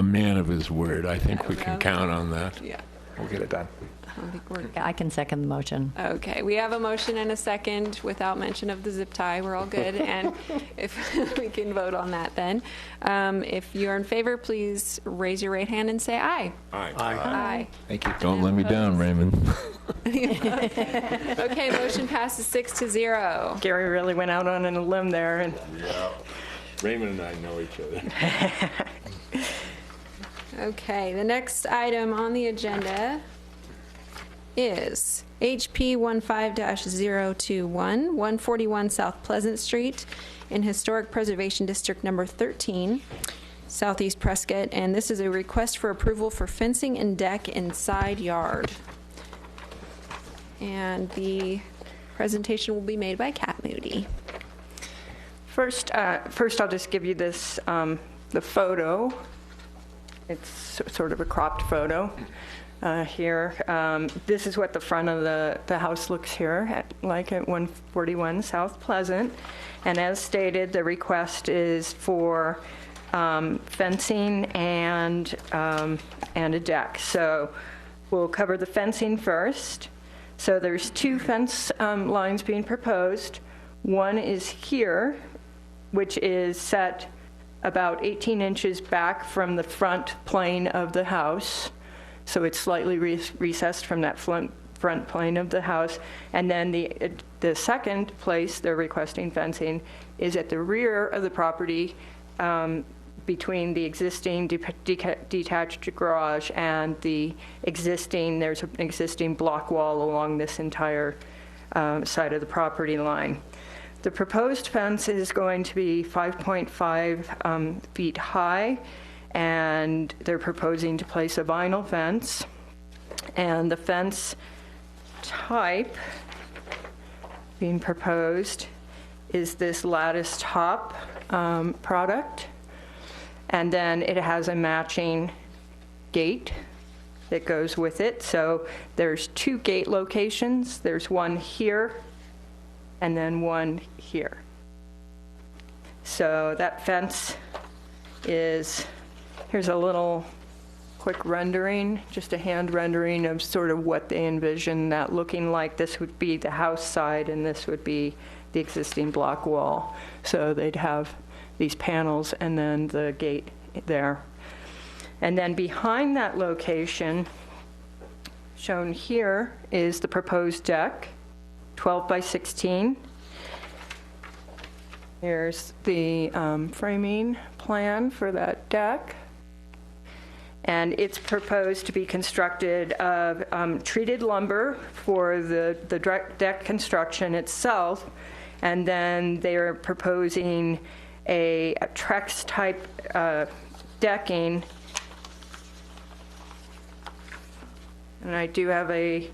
man of his word. I think we can count on that. Yeah. we'll get it done. I don't think we're I can second the motion. okay. We have a motion and a second without mention of the zip tie. We're all good. And if we can vote on that then. If you're in favor, please raise your right hand and say aye. Aye. Aye. Thank you. Don't let me down, Raymond. Okay, motion passes 6-0. Gary really went out on a limb there, and Raymond and I know each other. Okay, the next item on the agenda is HP 15-021, 141 South Pleasant Street in Historic Preservation District Number 13, Southeast Prescott, and this is a request for approval for fencing and deck in side yard. And the presentation will be made by Kat Moody. first I'll just give you this, the photo. It's sort of a cropped photo here. This is what the front of the house looks here, like at 141 South Pleasant. And as stated, the request is for fencing and a deck. So we'll cover the fencing first. So there's two fence lines being proposed. One is here, which is set about 18 inches back from the front plane of the house. So it's slightly recessed from that front plane of the house. And then the second place they're requesting fencing is at the rear of the property, between the existing detached garage and the existing, there's an existing block wall along this entire side of the property line. The proposed fence is going to be 5.5 feet high, and they're proposing to place a vinyl fence. And the fence type being proposed is this lattice top product. And then it has a matching gate that goes with it. So there's two gate locations. There's one here and then one here. So that fence is, here's a little quick rendering, just a hand rendering of sort of what they envision that looking like. This would be the house side and this would be the existing block wall. So they'd have these panels and then the gate there. And then behind that location, shown here, is the proposed deck, 12 by 16. Here's the framing plan for that deck. And it's proposed to be constructed of treated lumber for the deck construction itself. And then they're proposing a Trex type decking. And I do have a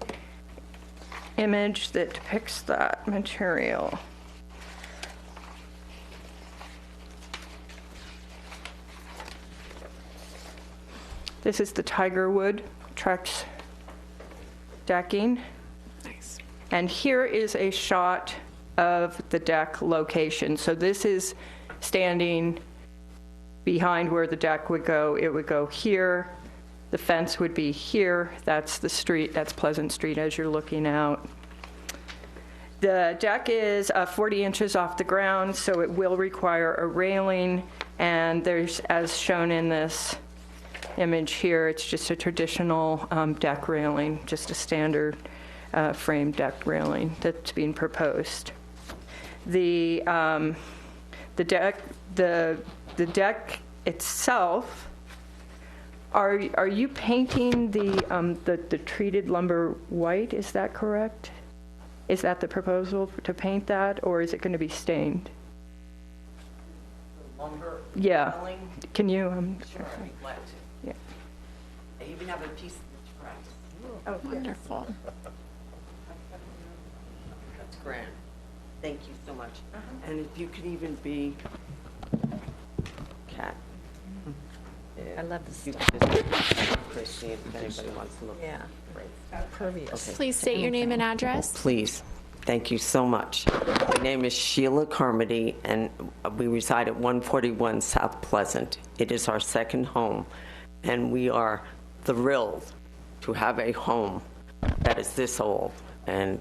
image that depicts that material. This is the Tiger Wood Trex decking. Nice. And here is a shot of the deck location. So this is standing behind where the deck would go. It would go here. The fence would be here. That's the street. That's Pleasant Street as you're looking out. The deck is 40 inches off the ground, so it will require a railing. And there's, as shown in this image here, it's just a traditional deck railing, just a standard frame deck railing that's being proposed. The deck itself, are you painting the treated lumber white? Is that correct? Is that the proposal to paint that, or is it going to be stained? Lumber. Yeah. Railing? Can you? Sure, I'd be glad to. Yeah. I even have a piece of the Trex. Oh, wonderful. That's grand. Thank you so much. And if you could even be Kat. I love this You stuff. could just Christine, if anybody wants to look. Yeah. Pervious. Okay. Please state your name and address. Please. Thank you so much. My name is Sheila Carmody, and we reside at 141 South Pleasant. It is our second home, and we are thrilled to have a home that is this old, and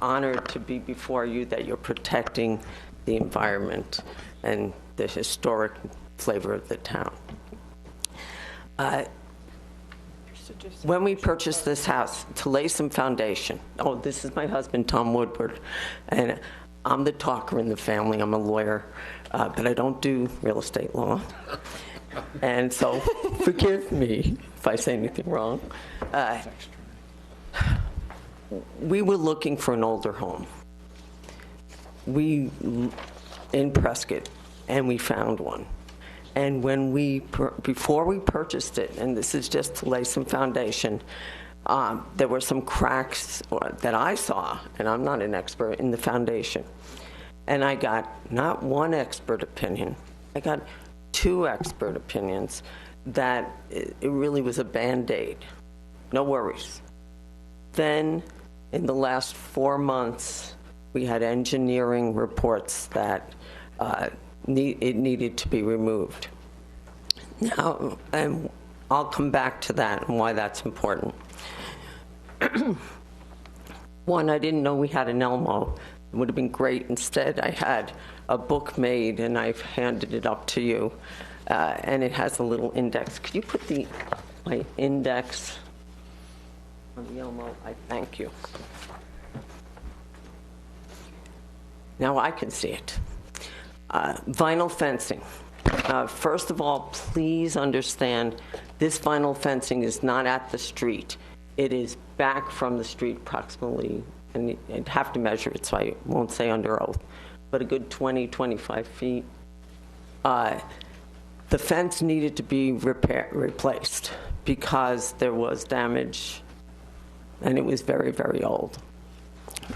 honored to be before you that you're protecting the environment and the historic flavor of the town. When we purchased this house, to lay some foundation, oh, this is my husband, Tom Woodward, and I'm the talker in the family. I'm a lawyer, but I don't do real estate law. And so forgive me if I say anything wrong. We were looking for an older home. In Prescott, and we found one. And when before we purchased it, and this is just to lay some foundation, there were some cracks that I saw, and I'm not an expert, in the foundation. And I got not one expert opinion, I got 2 expert opinions that it really was a Band-Aid. No worries. Then, in the last 4 months, we had engineering reports that it needed to be removed. Now, and I'll come back to that and why that's important. One, I didn't know we had an Elmo. It would have been great. Instead, I had a book made, and I've handed it up to you, and it has a little index. Could you put my index on the Elmo? I thank you. Now I can see it. Vinyl fencing. First of all, please understand this vinyl fencing is not at the street. It is back from the street approximately, and I'd have to measure it, so I won't say under oath, but a good 20, 25 feet. The fence needed to be replaced because there was damage, and it was very, very old.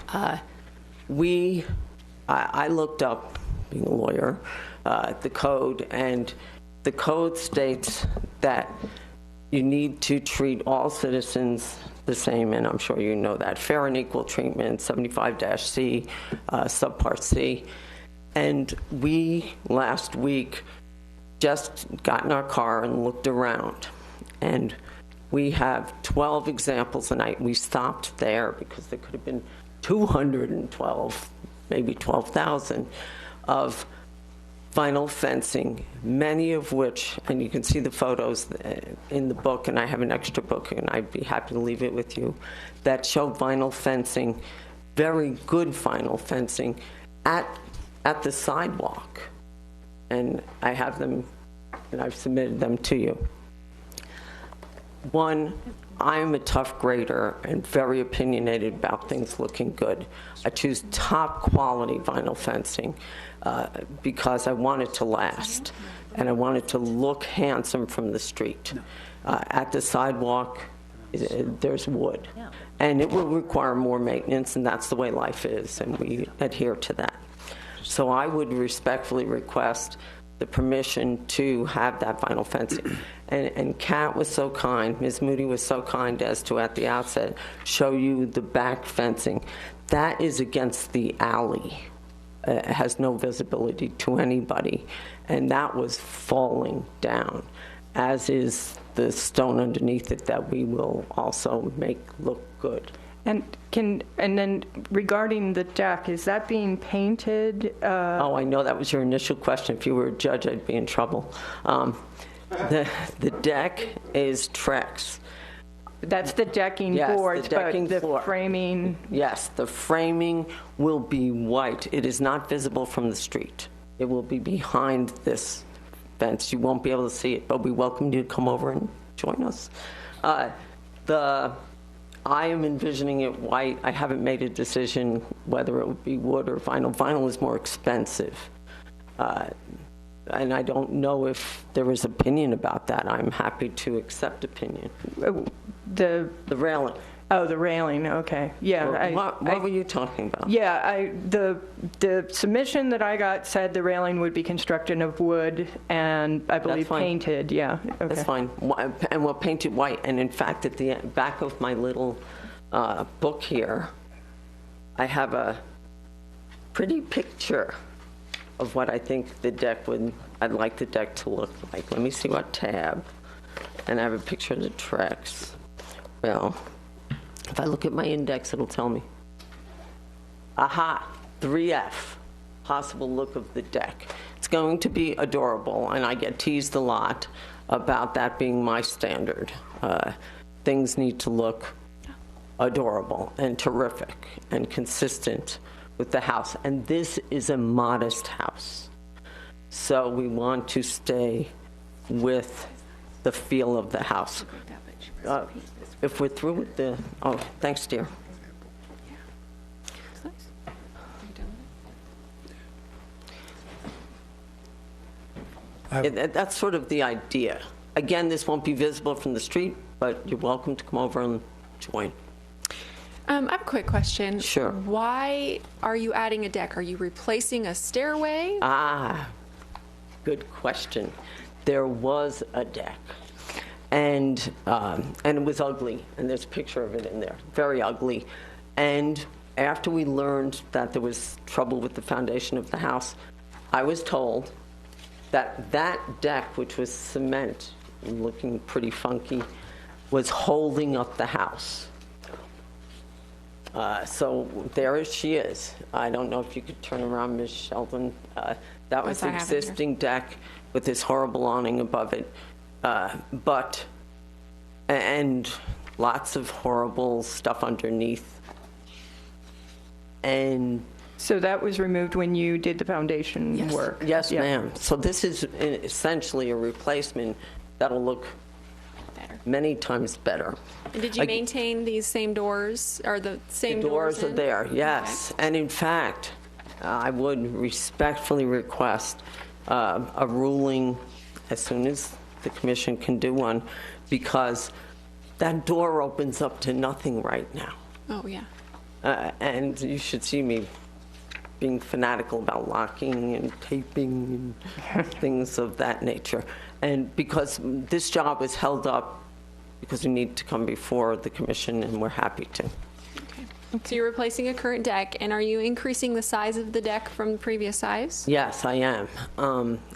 I looked up, being a lawyer, the code, and the code states that you need to treat all citizens the same, and I'm sure you know that. Fair and equal treatment, 75-C, subpart C. And we, last week, just got in our car and looked around. And we have 12 examples a night. We stopped there because there could have been 212, maybe 12,000 of vinyl fencing, many of which, and you can see the photos in the book, and I have an extra book, and I'd be happy to leave it with you, that show vinyl fencing, very good vinyl fencing, at the sidewalk. And I have them, and I've submitted them to you. One, I'm a tough grader and very opinionated about things looking good. I choose top quality vinyl fencing because I want it to last and I want it to look handsome from the street. At the sidewalk, there's wood. And it will require more maintenance, and that's the way life is, and we adhere to that. So I would respectfully request the permission to have that vinyl fencing. And Kat was so kind, Ms. Moody was so kind as to, at the outset, show you the back fencing. That is against the alley. It has no visibility to anybody. And that was falling down, as is the stone underneath it that we will also make look good. And then regarding the deck, is that being painted? Oh, I know that was your initial question. If you were a judge, I'd be in trouble. The deck is Trex. That's the decking Yes, boards, the decking but the floor. framing. Yes, the framing will be white. It is not visible from the street. It will be behind this fence. You won't be able to see it, but we welcome you to come over and join us. I am envisioning it white. I haven't made a decision whether it would be wood or vinyl. Vinyl is more expensive. And I don't know if there is opinion about that. I'm happy to accept opinion. The railing. Oh, the railing, okay. Yeah. What were you talking about? Yeah, the submission that I got said the railing would be constructed of wood and I believe painted, yeah. Okay. That's fine. And we'll paint it white. And in fact, at the back of my little book here, I have a pretty picture of what I think I'd like the deck to look like. Let me see what tab. And I have a picture of the Trex. Well, if I look at my index, it'll tell me. Aha, 3F, possible look of the deck. It's going to be adorable, and I get teased a lot about that being my standard. Things need to look adorable and terrific and consistent with the house. And this is a modest house. So we want to stay with the feel of the house. If we're through with the, oh, thanks, dear. That's sort of the idea. Again, this won't be visible from the street, but you're welcome to come over and join. I have a quick question. Sure. Why are you adding a deck? Are you replacing a stairway? Ah, good question. There was a deck, and it was ugly, and there's a picture of it in there, very ugly. And after we learned that there was trouble with the foundation of the house, I was told that that deck, which was cement, looking pretty funky, was holding up the house. So there she is. I don't know if you could turn around, Ms. Sheldon. That was the existing deck with this horrible awning above it. And lots of horrible stuff underneath. And So that was removed when you did the foundation work? yes, Yeah. ma'am. So this is essentially a replacement that'll look Better. many times better. And did you maintain these same doors, or the same The doors are in? there, yes. And in fact, I would respectfully request a ruling as soon as the commission can do one, because that door opens up to nothing right now. Oh, yeah. And you should see me being fanatical about locking and taping and things of that nature. And because this job is held up because we need to come before the commission, and we're happy to. So you're replacing a current deck, and are you increasing the size of the deck from the previous size? Yes, I am.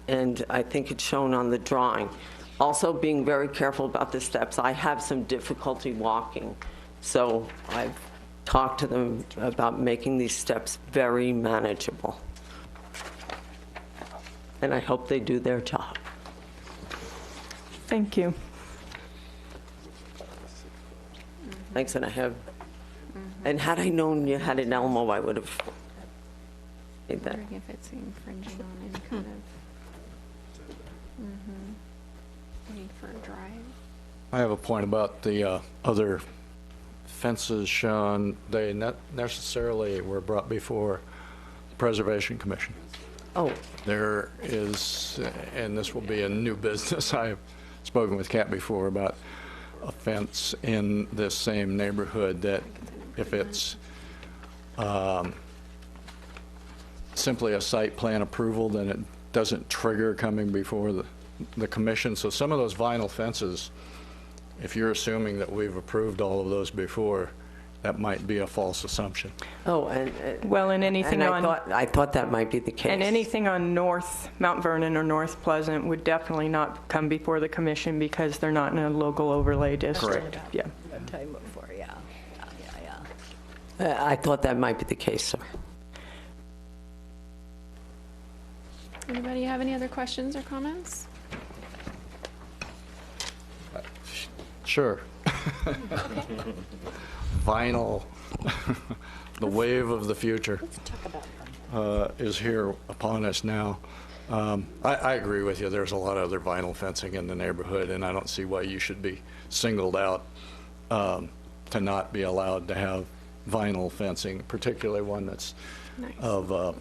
And I think it's shown on the drawing. Also being very careful about the steps. I have some difficulty walking, so I've talked to them about making these steps very manageable. And I hope they do their job. Thank you. Thanks, and I have, and had I known you had an Elmo, I would have made that. Wondering if it's infringing on any kind of, need for a drive. I have a point about the other fences shown. They not necessarily were brought before the Preservation Commission. Oh, There is, and this will be a new business, I've spoken with Kat before about a fence in this same neighborhood that if it's simply a site plan approval, then it doesn't trigger coming before the commission. So some of those vinyl fences, if you're assuming that we've approved all of those before, that might be a false assumption. oh, and Well, and anything and on... I thought that might be the case. And anything on North Mount Vernon or North Pleasant would definitely not come before the commission because they're not in a local overlay district. Correct. Yeah. Time before, yeah. I thought that might be the case, sir. Anybody have any other questions or comments? Sure. Vinyl, the wave of the future, is here upon us now. I agree with you. There's a lot of other vinyl fencing in the neighborhood, and I don't see why you should be singled out to not be allowed to have vinyl fencing, particularly one that's Nice. of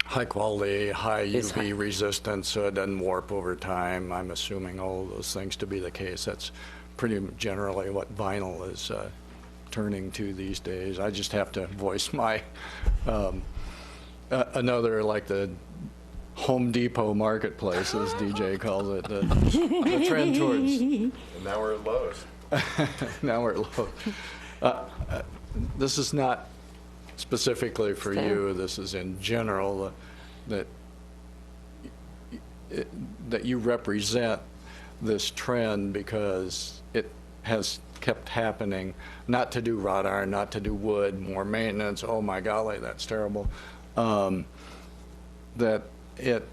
high quality, high It's UV resistance, so it doesn't warp over time. I'm assuming all of those things to be the case. That's pretty generally what vinyl is turning to these days. I just have to voice my another, like the Home Depot marketplace, as DJ calls it, the trend towards. And now we're at Lowe's. Now we're at low. This is not specifically for you. This is in general that you represent this trend because it has kept happening, not to do wrought iron, not to do wood, more maintenance, oh my golly, that's terrible, that it,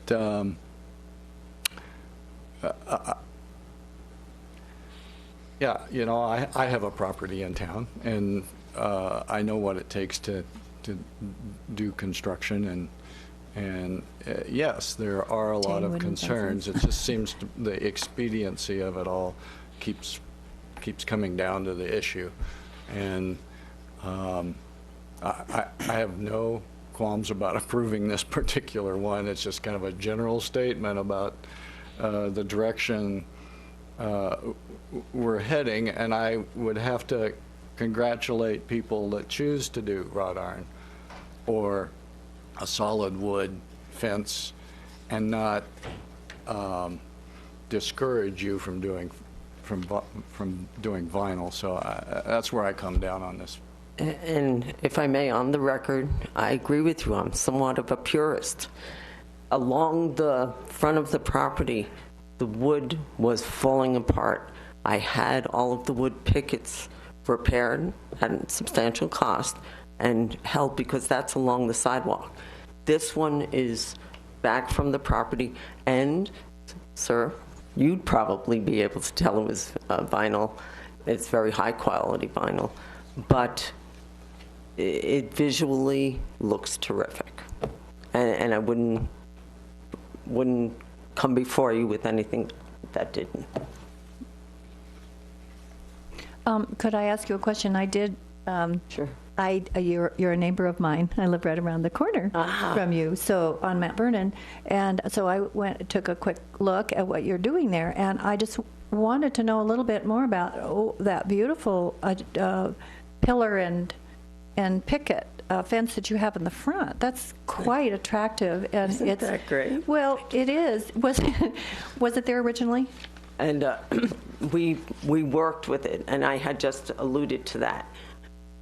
yeah, you know, I have a property in town, and I know what it takes to do construction, and yes, there are a lot of wooden concerns. It just seems the expediency of it all keeps coming down to the issue, and I have no qualms about approving this particular one. It's just kind of a general statement about the direction we're heading, and I would have to congratulate people that choose to do wrought iron or a solid wood fence and not discourage you from doing vinyl. So that's where I come down on this. And if I may, on the record, I agree with you. I'm somewhat of a purist. Along the front of the property, the wood was falling apart. I had all of the wood pickets repaired at a substantial cost and held because that's along the sidewalk. This one is back from the property, and, sir, you'd probably be able to tell it was vinyl. It's very high-quality vinyl, but it visually looks terrific. And I wouldn't come before you with anything that didn't. Could I ask you a question? I did. Sure. You're a neighbor of mine. I live right around the corner from you, so on Mount Vernon, and so I took a quick look at what you're doing there, and I just wanted to know a little bit more about that beautiful pillar and picket fence that you have in the front. That's quite attractive, and Isn't that great? Well, it is. Was it there originally? And we worked with it, and I had just alluded to that.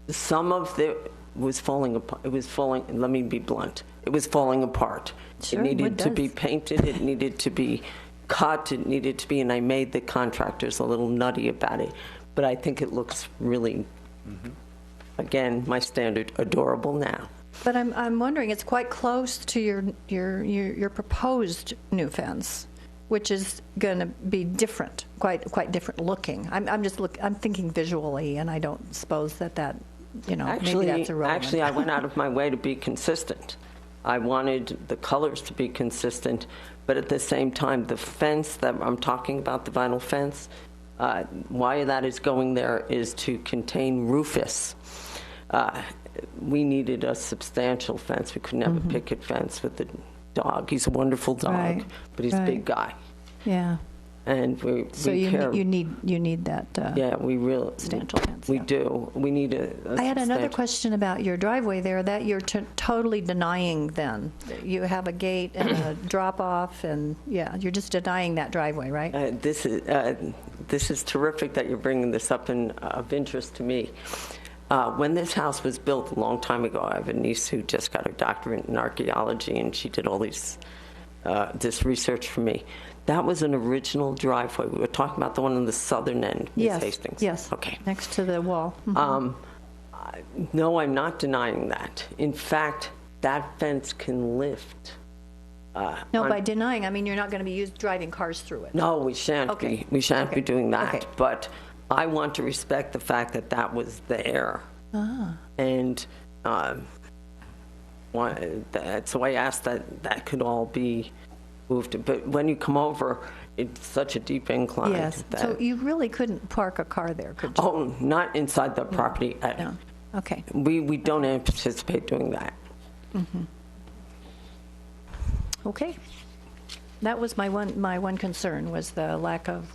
Some of it was falling apart. It was falling, let me be blunt, it was falling apart. Sure, it needed wood to does. be painted, it needed to be cut, it needed to be, and I made the contractors a little nutty about it. But I think it looks really, again, my standard, adorable now. But I'm wondering, it's quite close to your proposed new fence, which is going to be different, quite different looking. I'm thinking visually, and I don't suppose that maybe that's irrelevant. Actually, I went out of my way to be consistent. I wanted the colors to be consistent, but at the same time, the fence that I'm talking about, the vinyl fence, why that is going there is to contain Rufus. We needed a substantial fence. We couldn't have a picket fence with the dog. He's a wonderful dog, Right, but he's a right. big guy. Yeah. And we So care. you need that. Yeah, we really substantial fence, We yeah. do. We need a I had another substantial- question about your driveway there that you're totally denying then. You have a gate and a drop off, and yeah, you're just denying that driveway, right? This is terrific that you're bringing this up and of interest to me. When this house was built a long time ago, I have a niece who just got her doctorate in archaeology, and she did all this research for me. That was an original driveway. We were talking about the one on the southern end, Ms. Yes. Hastings. Yes. Okay. Next to the wall. No, I'm not denying that. In fact, that fence can lift. No, by denying, I mean you're not going to be driving cars through it. No, we shan't Okay. be. We shan't be Okay. doing that. Okay. But I want to respect the fact that that was there. And so I asked that could all be moved. But when you come over, it's such a deep incline. Yes. That, So you really couldn't park a car there, could you? oh, not inside the property. No. Okay. We don't anticipate doing that. Okay. That was my one concern, was the lack of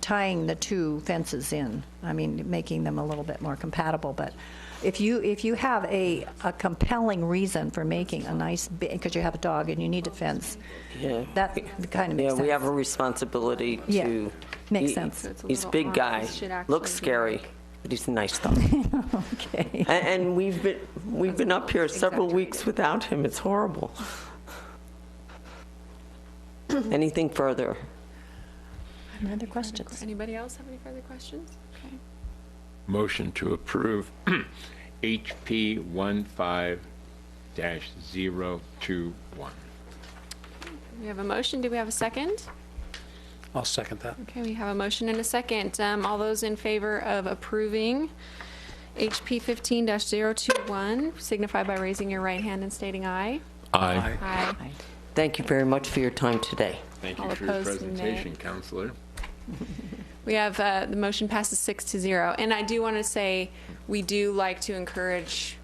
tying the two fences in. I mean, making them a little bit more compatible. But if you have a compelling reason for making a nice, because you have a dog and you need a fence, Yeah. that kind of makes Yeah, sense. we have a responsibility Yeah. to. Makes sense. So it's a He's a little big arm. guy, This should actually looks be scary, like- but he's a nice dog. Okay. And we've been up here several weeks without him. It's horrible. Anything further? Any other questions? Anybody else have any further questions? Okay. Motion to approve HP 15-021. We have a motion. Do we have a second? I'll second that. Okay, we have a motion and a second. All those in favor of approving HP 15-021 signify by raising your right hand and stating aye. Aye. Aye. Thank you very much for your time today. Thank All you for your opposed, nay. presentation, Counselor. We have, the motion passes 6-0. And I do want to say, we do like to encourage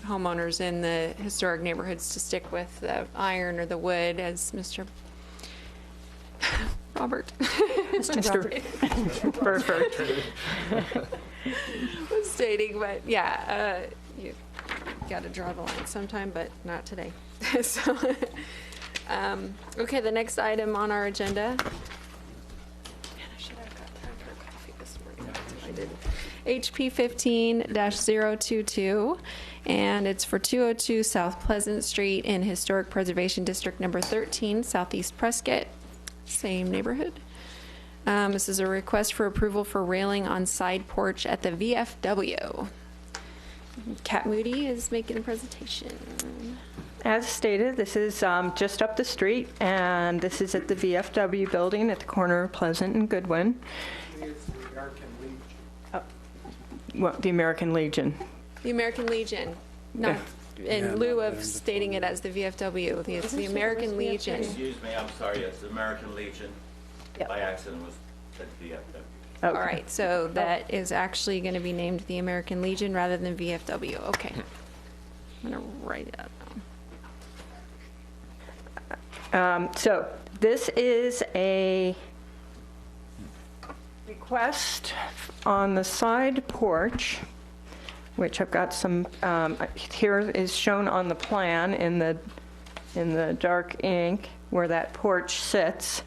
homeowners in the historic neighborhoods to stick with the iron or the wood, as Mr. Robert. Mr. Burford. was stating, but yeah, you got to draw the line sometime, but not today. So, okay, the next item on our agenda. Man, I should have got time for coffee this morning. I didn't. HP 15-022, and it's for 202 South Pleasant Street in Historic Preservation District Number 13, Southeast Prescott, same neighborhood. This is a request for approval for railing on side porch at the VFW. Kat Moody is making a presentation. As stated, this is just up the street, and this is at the VFW building at the corner of Pleasant and Goodwin. Well, the American Legion. The American Legion, not in lieu of stating it as the VFW. It's the American Legion. Excuse me, I'm sorry, it's the American Legion. Yep. By accident was at VFW. Okay. All right, so that is actually going to be named the American Legion rather than VFW. Okay. I'm going to write it out. So this is a request on the side porch, which I've got some, here is shown on the plan in the dark ink where that porch sits.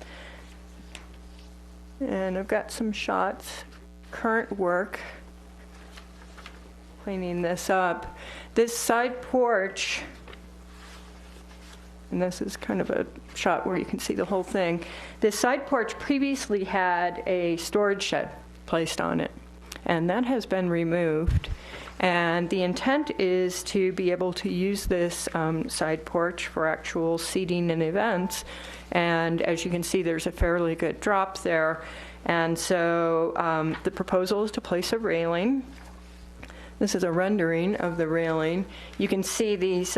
And I've got some shots, current work, cleaning this up. This side porch, and this is kind of a shot where you can see the whole thing. This side porch previously had a storage shed placed on it, and that has been removed. And the intent is to be able to use this side porch for actual seating and events. And as you can see, there's a fairly good drop there. And so the proposal is to place a railing. This is a rendering of the railing. You can see these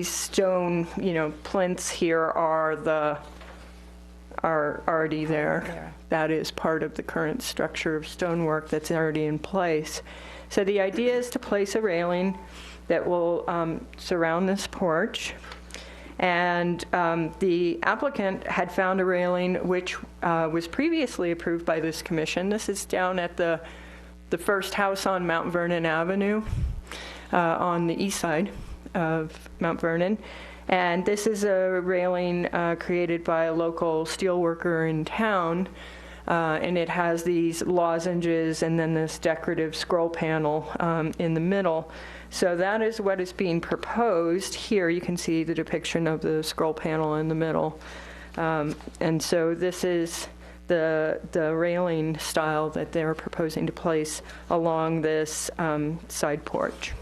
stone, plinths here are already there. That is part of the current structure of stonework that's already in place. So the idea is to place a railing that will surround this porch. And the applicant had found a railing which was previously approved by this commission. This is down at the first house on Mount Vernon Avenue on the east side of Mount Vernon. And this is a railing created by a local steelworker in town. And it has these lozenges and then this decorative scroll panel in the middle. So that is what is being proposed. Here you can see the depiction of the scroll panel in the middle. And so this is the railing style that they're proposing to place along this side porch.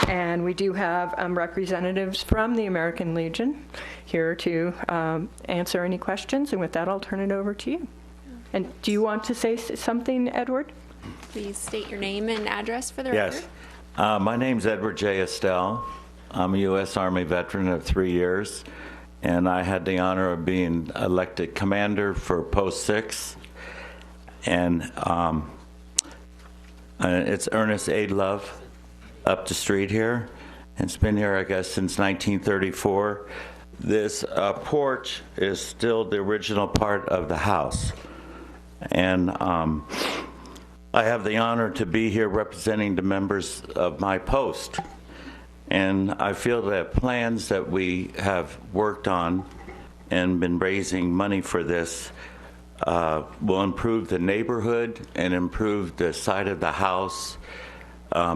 And we do have representatives from the American Legion here to answer any questions. And with that, I'll turn it over to you. And do you want to say something, Edward? Please state your name and address for the record. Yes. My name's Edward J. Estelle. I'm a U.S. Army veteran of 3 years, and I had the honor of being elected commander for Post 6. And it's Ernest A. Love up the street here. And it's been here, I guess, since 1934. This porch is still the original part of the house. And I have the honor to be here representing the members of my post. And I feel that plans that we have worked on and been raising money for this will improve the neighborhood and improve the side of the house.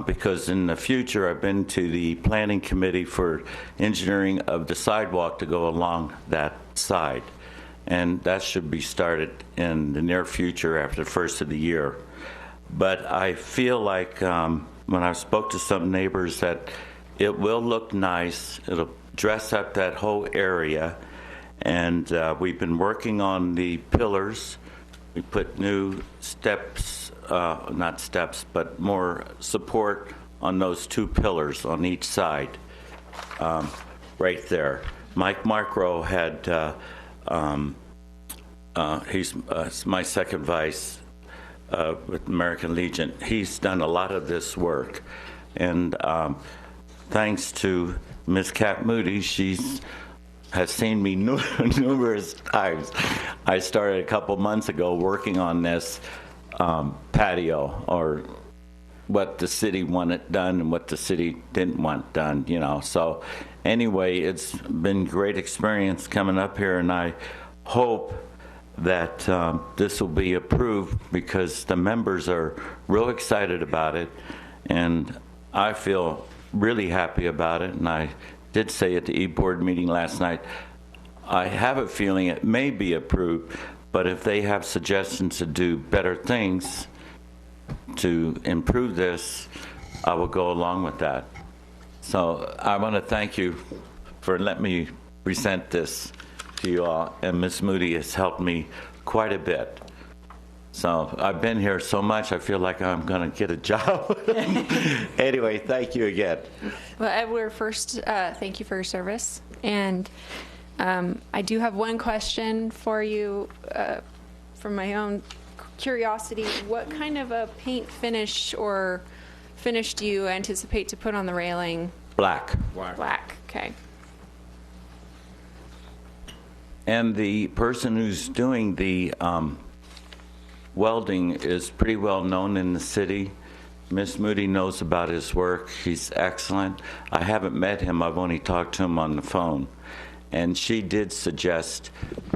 Because in the future, I've been to the planning committee for engineering of the sidewalk to go along that side. and that should be started in the near future after the first of the year. But I feel like when I spoke to some neighbors that it will look nice. It'll dress up that whole area. And we've been working on the pillars. We put new steps, not steps, but more support on those 2 pillars on each side, right there. Mike Markrow had, he's my second vice with American Legion. He's done a lot of this work. And thanks to Ms. Kat Moody, she's has seen me numerous times. I started a couple months ago working on this patio, or what the city wanted done and what the city didn't want done, you know. So anyway, it's been great experience coming up here, and I hope that this will be approved because the members are real excited about it, and I feel really happy about it. And I did say at the E-Board meeting last night, I have a feeling it may be approved, but if they have suggestions to do better things to improve this, I will go along with that. So I want to thank you for letting me present this to you all, and Ms. Moody has helped me quite a bit. So I've been here so much, I feel like I'm going to get a job. Anyway, thank you again. Well, Edward, first, thank you for your service. And I do have one question for you from my own curiosity. What kind of a paint finish or finish do you anticipate to put on the railing? Black. Black, okay. And the person who's doing the welding is pretty well known in the city. Miss Moody knows about his work. He's excellent. I haven't met him. I've only talked to him on the phone. And she did suggest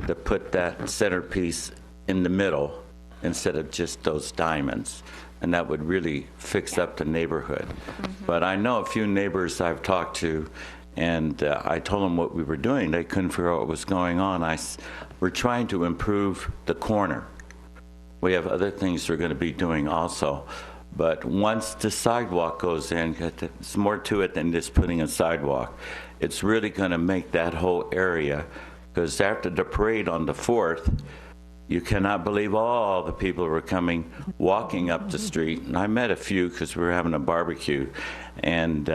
to put that centerpiece in the middle instead of just those diamonds. And that would really fix up the neighborhood. Mm-hmm. But I know a few neighbors I've talked to, and I told them what we were doing. They couldn't figure out what was going on. We're trying to improve the corner. We have other things we're going to be doing also. But once the sidewalk goes in, it's more to it than just putting a sidewalk. It's really going to make that whole area, because after the parade on the 4th, you cannot believe all the people who were coming, walking up the street. And I met a few because we were having a barbecue. And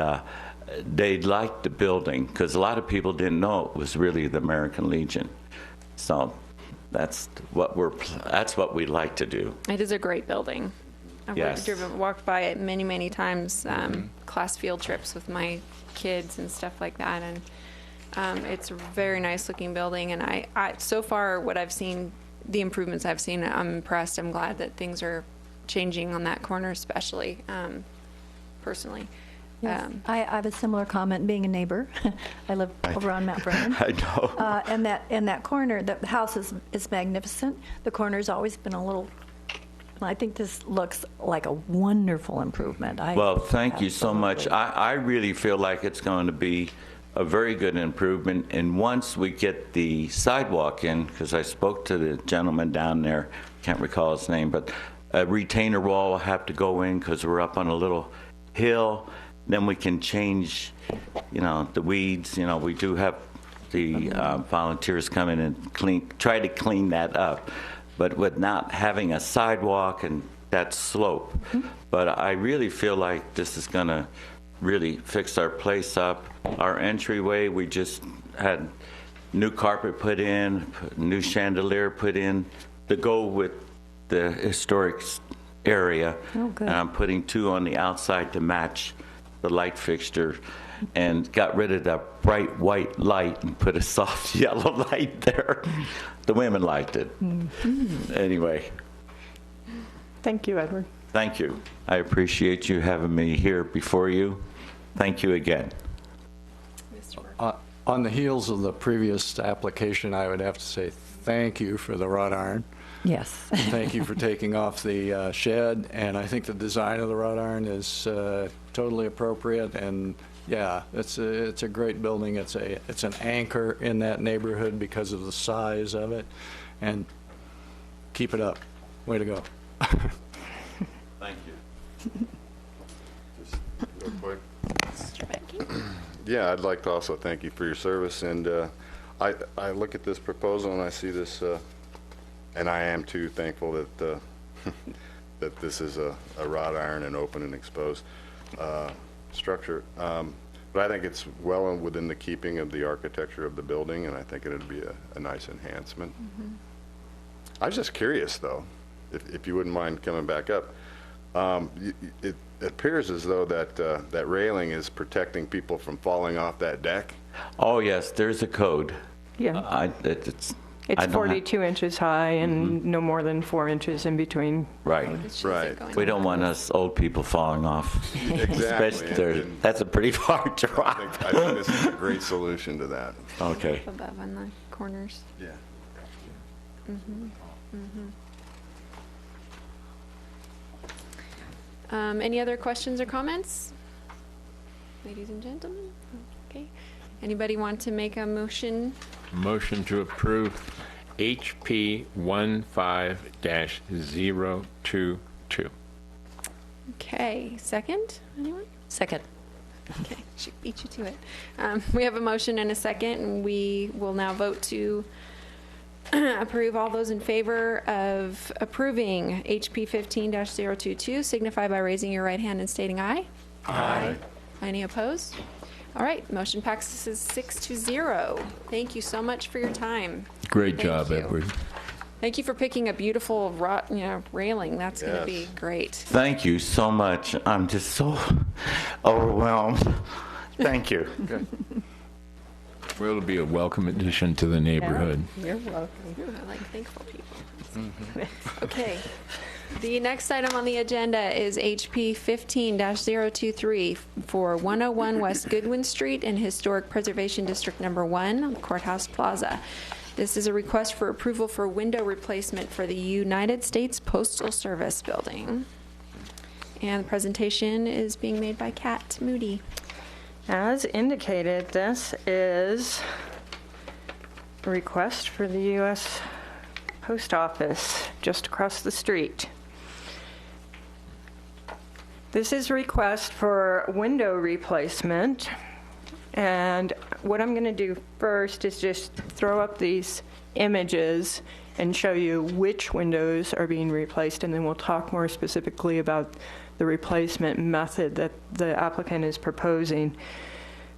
they liked the building because a lot of people didn't know it was really the American Legion. So that's what we like to do. It is a great building. I've Yes. walked by it many, many times, class field trips with my kids and stuff like that. And it's a very nice looking building. And I so far, what I've seen, the improvements I've seen, I'm impressed. I'm glad that things are changing on that corner, especially personally. Yes. I have a similar comment, being a neighbor. I live over on Mount Vernon. I know. And that corner, the house is magnificent. The corner's always been a little, I think this looks like a wonderful improvement. Well, thank you so much. I really feel like it's going to be a very good improvement. And once we get the sidewalk in, because I spoke to the gentleman down there, can't recall his name, but a retainer wall will have to go in because we're up on a little hill. Then we can change, the weeds. We do have the volunteers come in and try to clean that up. But with not having a sidewalk and that slope. Mm-hmm. But I really feel like this is going to really fix our place up. Our entryway, we just had new carpet put in, new chandelier put in to go with the historic area. Oh, good. And I'm putting 2 on the outside to match the light fixture, and got rid of the bright white light and put a soft yellow light there. The women liked it. Mm-hmm. Anyway. Thank you, Edward. Thank you. I appreciate you having me here before you. Thank you again. On the heels of the previous application, I would have to say thank you for the wrought iron. Yes. Thank you for taking off the shed, and I think the design of the wrought iron is totally appropriate, and Yeah, it's a great building. It's an anchor in that neighborhood because of the size of it, and keep it up. Way to go. Thank you. Just real quick. Mr. Becky? Yeah, I'd like to also thank you for your service, and I look at this proposal and I see this, and I am too thankful that that this is a wrought iron and open and exposed structure. But I think it's well within the keeping of the architecture of the building, and I think it'd be a nice enhancement. I was just curious, though, if you wouldn't mind coming back up. It appears as though that railing is protecting people from falling off that deck. Oh, yes, there's a code. Yeah. It's It's 42 inches high and no more than 4 inches in between. Right. Right. We don't want us old people falling off. Exactly. Especially that's a pretty far drop. I think this is a great solution to that. Okay. Above on the corners. Yeah. Any other questions or comments? Ladies and gentlemen? Okay. Anybody want to make a motion? Motion to approve HP 15-022. Okay. Second? Anyone? Second. Okay. She beat you to it. We have a motion and a second, and we will now vote to approve. All those in favor of approving HP 15-022 signify by raising your right hand and stating aye. Aye. Any opposed? All right, motion passes 6-0. Thank you so much for your time. Great Thank job, you. Edward. Thank you for picking a beautiful railing. That's going to be Yes. great. Thank you so much. I'm just so overwhelmed. Thank you. Well, it'll be a welcome addition to the neighborhood. You're welcome. I like thankful people. Okay. The next item on the agenda is HP 15-023 for 101 West Goodwin Street in Historic Preservation District Number 1, Courthouse Plaza. This is a request for approval for window replacement for the United States Postal Service building. And the presentation is being made by Kat Moody. As indicated, this is a request for the U.S. Post Office just across the street. This is a request for window replacement, and what I'm going to do first is just throw up these images and show you which windows are being replaced, and then we'll talk more specifically about the replacement method that the applicant is proposing.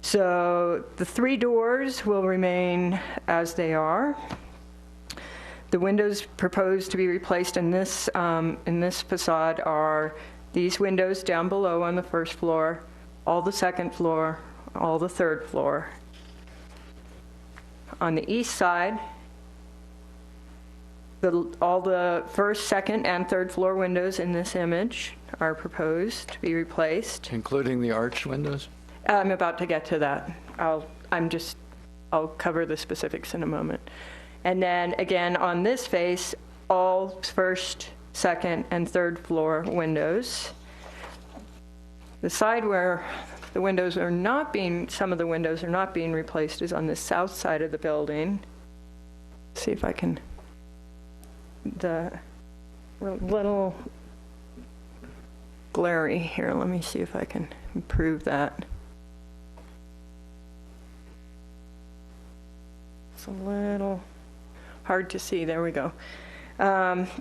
So the 3 doors will remain as they are. The windows proposed to be replaced in this facade are these windows down below on the first floor, all the second floor, all the third floor. On the east side, all the first, second, and third floor windows in this image are proposed to be replaced. Including the arched windows? I'm about to get to that. I'll cover the specifics in a moment. And then again, on this face, all first, second, and third floor windows. The side where the windows are not being, some of the windows are not being replaced is on the south side of the building. See if I can, the little glary here. Let me see if I can improve that. It's a little hard to see. There we go.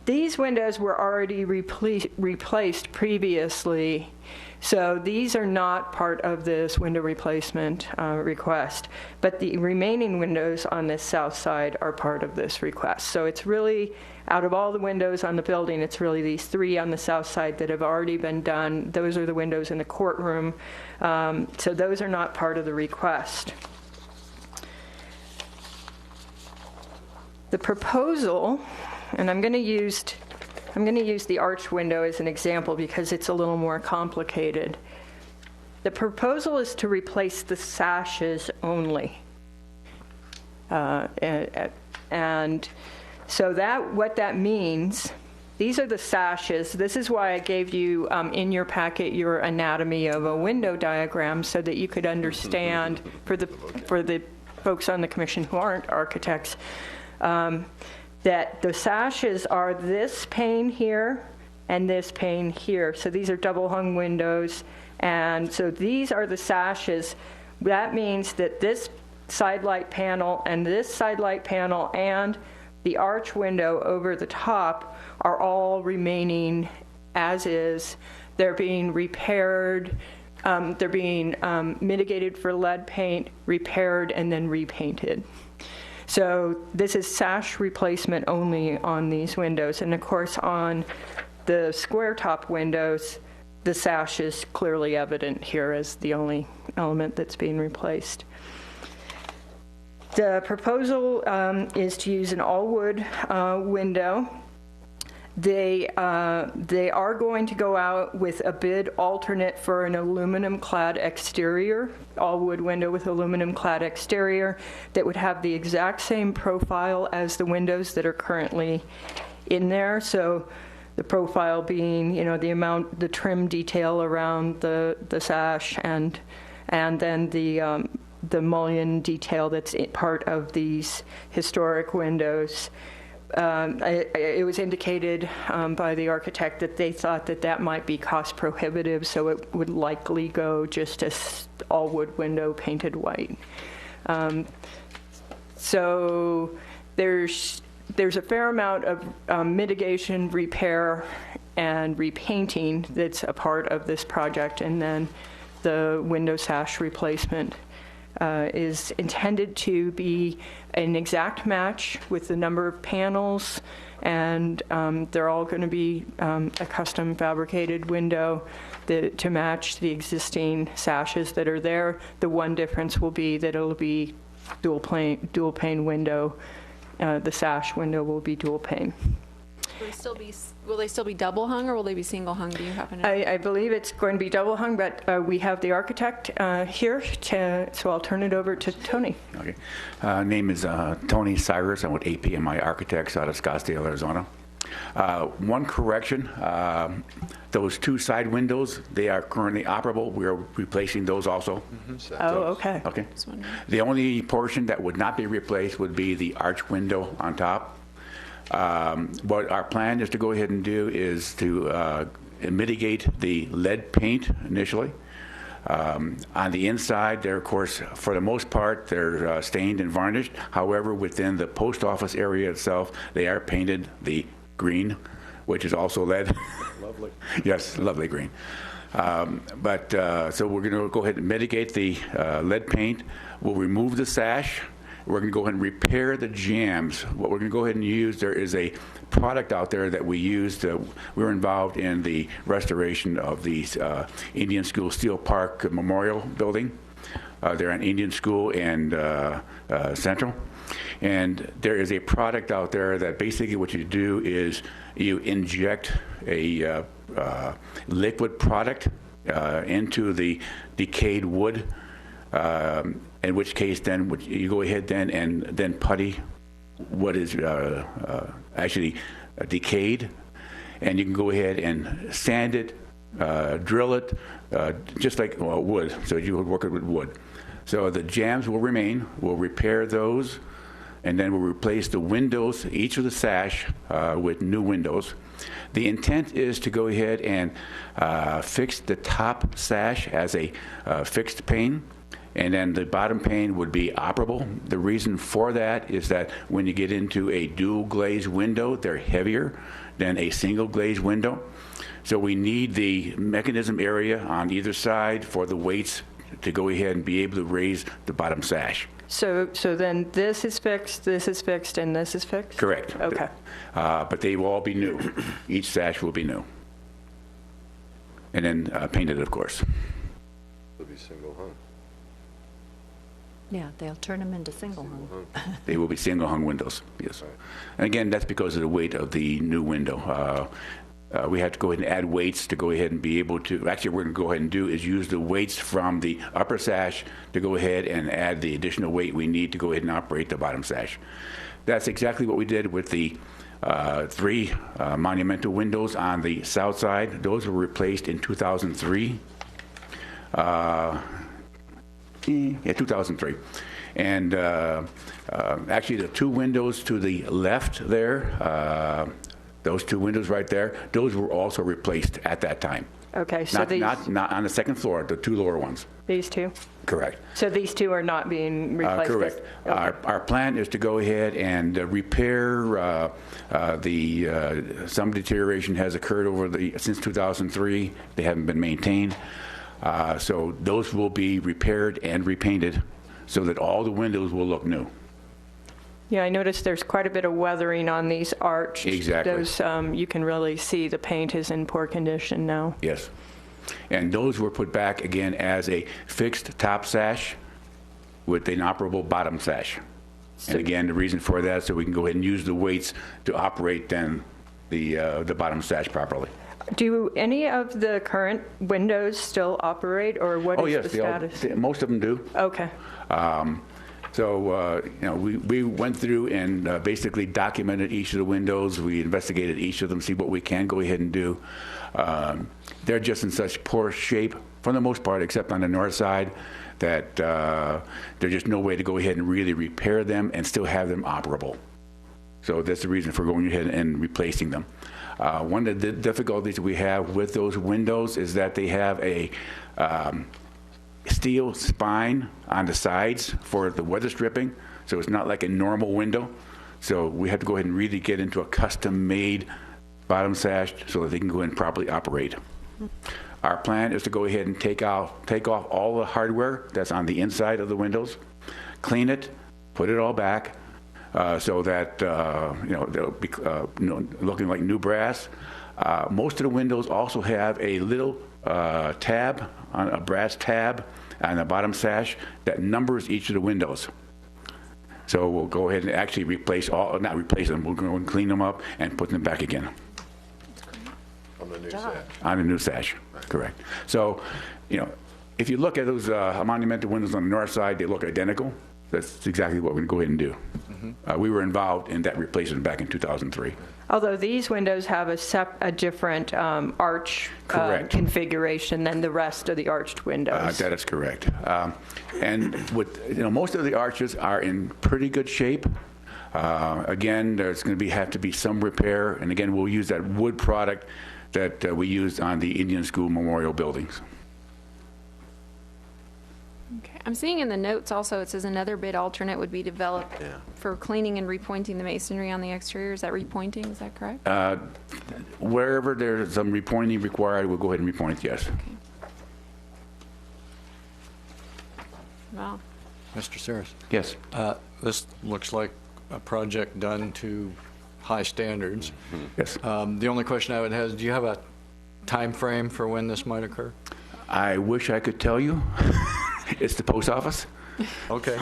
These windows were already replaced previously, so these are not part of this window replacement request, but the remaining windows on this south side are part of this request. So it's really, out of all the windows on the building, it's really these 3 on the south side that have already been done. Those are the windows in the courtroom, so those are not part of the request. The proposal, and I'm going to use the arch window as an example because it's a little more complicated. The proposal is to replace the sashes only. And so what that means These are the sashes. This is why I gave you in your packet your anatomy of a window diagram so that you could understand for the folks on the commission who aren't architects that the sashes are this pane here and this pane here. So these are double hung windows, and so these are the sashes. That means that this side light panel and this side light panel and the arch window over the top are all remaining as is. They're being repaired. They're being mitigated for lead paint, repaired, and then repainted. So this is sash replacement only on these windows. And of course, on the square top windows, the sash is clearly evident here as the only element that's being replaced. The proposal is to use an all-wood window. They are going to go out with a bid alternate for an aluminum-clad exterior, all-wood window with aluminum-clad exterior that would have the exact same profile as the windows that are currently in there. So the profile being, the trim detail around the sash and then the mullion detail that's part of these historic windows. It was indicated by the architect that they thought that might be cost prohibitive, so it would likely go just as all wood window painted white. So there's a fair amount of mitigation, repair, and repainting that's a part of this project, and then the window sash replacement is intended to be an exact match with the number of panels, and they're all going to be a custom fabricated window to match the existing sashes that are there. The one difference will be that it'll be dual pane window. The sash window will be dual pane. Will they still be double hung, or will they be single hung? Do you happen to know? I believe it's going to be double hung, but we have the architect here, so I'll turn it over to Tony. Okay. Name is Tony Cyrus. I'm with APMI Architects out of Scottsdale, Arizona. One correction, those two side windows, they are currently operable. We are replacing those also. Oh, okay. Okay. The only portion that would not be replaced would be the arch window on top. What our plan is to go ahead and do is to mitigate the lead paint initially. On the inside, they're, of course, for the most part, they're stained and varnished. However, within the post office area itself, they are painted the green, which is also lead. Lovely. Yes, lovely green. So we're going to go ahead and mitigate the lead paint. We'll remove the sash. We're going to go ahead and repair the jambs. What we're going to go ahead and use, there is a product out there that we used. We were involved in the restoration of the Indian School Steel Park Memorial Building. They're on Indian School and Central. And there is a product out there that basically what you do is you inject a liquid product into the decayed wood, in which case then you go ahead and putty what is actually decayed, and you can go ahead and sand it, drill it, just like wood, so you would work it with wood. So the jambs will remain, we'll repair those, and then we'll replace the windows, each of the sash, with new windows. The intent is to go ahead and fix the top sash as a fixed pane, and then the bottom pane would be operable. The reason for that is that when you get into a dual glaze window, they're heavier than a single glaze window. So we need the mechanism area on either side for the weights to go ahead and be able to raise the bottom sash. So then this is fixed, and this is fixed? Correct. Okay. But they will all be new. Each sash will be new. And then painted, of course. It'll be single hung. Yeah, they'll turn them into single hung. They will be single hung windows, yes. And again, that's because of the weight of the new window. We had to go ahead and add weights to go ahead and be able to, actually what we're going to go ahead and do is use the weights from the upper sash to go ahead and add the additional weight we need to go ahead and operate the bottom sash. That's exactly what we did with the 3 monumental windows on the south side. Those were replaced in 2003. Yeah, 2003. And actually, the 2 windows to the left there, those 2 windows right there, those were also replaced at that time. Okay, so Not on the second floor, the 2 lower ones. these 2? Correct. So these 2 are not being replaced? Correct. Okay. Our plan is to go ahead and repair some deterioration has occurred since 2003. They haven't been maintained. So those will be repaired and repainted so that all the windows will look new. Yeah, I noticed there's quite a bit of weathering on these arched. Exactly. Those, you can really see the paint is in poor condition now. Yes. And those were put back again as a fixed top sash with an operable bottom sash. And again, the reason for that is so we can go ahead and use the weights to operate then the bottom sash properly. Do any of the current windows still operate, or what is the status? Most of them do. Okay. So, we went through and basically documented each of the windows. We investigated each of them, see what we can go ahead and do. They're just in such poor shape, for the most part, except on the north side, that there's just no way to go ahead and really repair them and still have them operable. So that's the reason for going ahead and replacing them. One of the difficulties we have with those windows is that they have a steel spine on the sides for the weather stripping, so it's not like a normal window. So we have to go ahead and really get into a custom-made bottom sash so that they can go ahead and properly operate. Our plan is to go ahead and take off all the hardware that's on the inside of the windows, clean it, put it all back, so that they'll be looking like new brass. Most of the windows also have a little tab, a brass tab on the bottom sash that numbers each of the windows. So we'll go ahead and actually not replace them, we'll go and clean them up and put them back again. On the new sash. On the new sash, correct. So, if you look at those monumental windows on the north side, they look identical. That's exactly what we're going to go ahead and do. Mm-hmm. We were involved in that replacement back in 2003. Although these windows have a different arch configuration than the rest of the arched windows. That is correct. And with most of the arches are in pretty good shape. Again, there's going to have to be some repair, and again, we'll use that wood product that we used on the Indian School memorial buildings. Okay. I'm seeing in the notes also, it says another bid alternate would be developed for cleaning and repointing the masonry on the exterior. Is that repointing? Is that correct? Wherever there's some repointing required, we'll go ahead and repoint, yes. Okay. Wow. Mr. Saris? Yes. This looks like a project done to high standards. Yes. The only question I would have is, do you have a time frame for when this might occur? I wish I could tell you. It's the post office. Okay.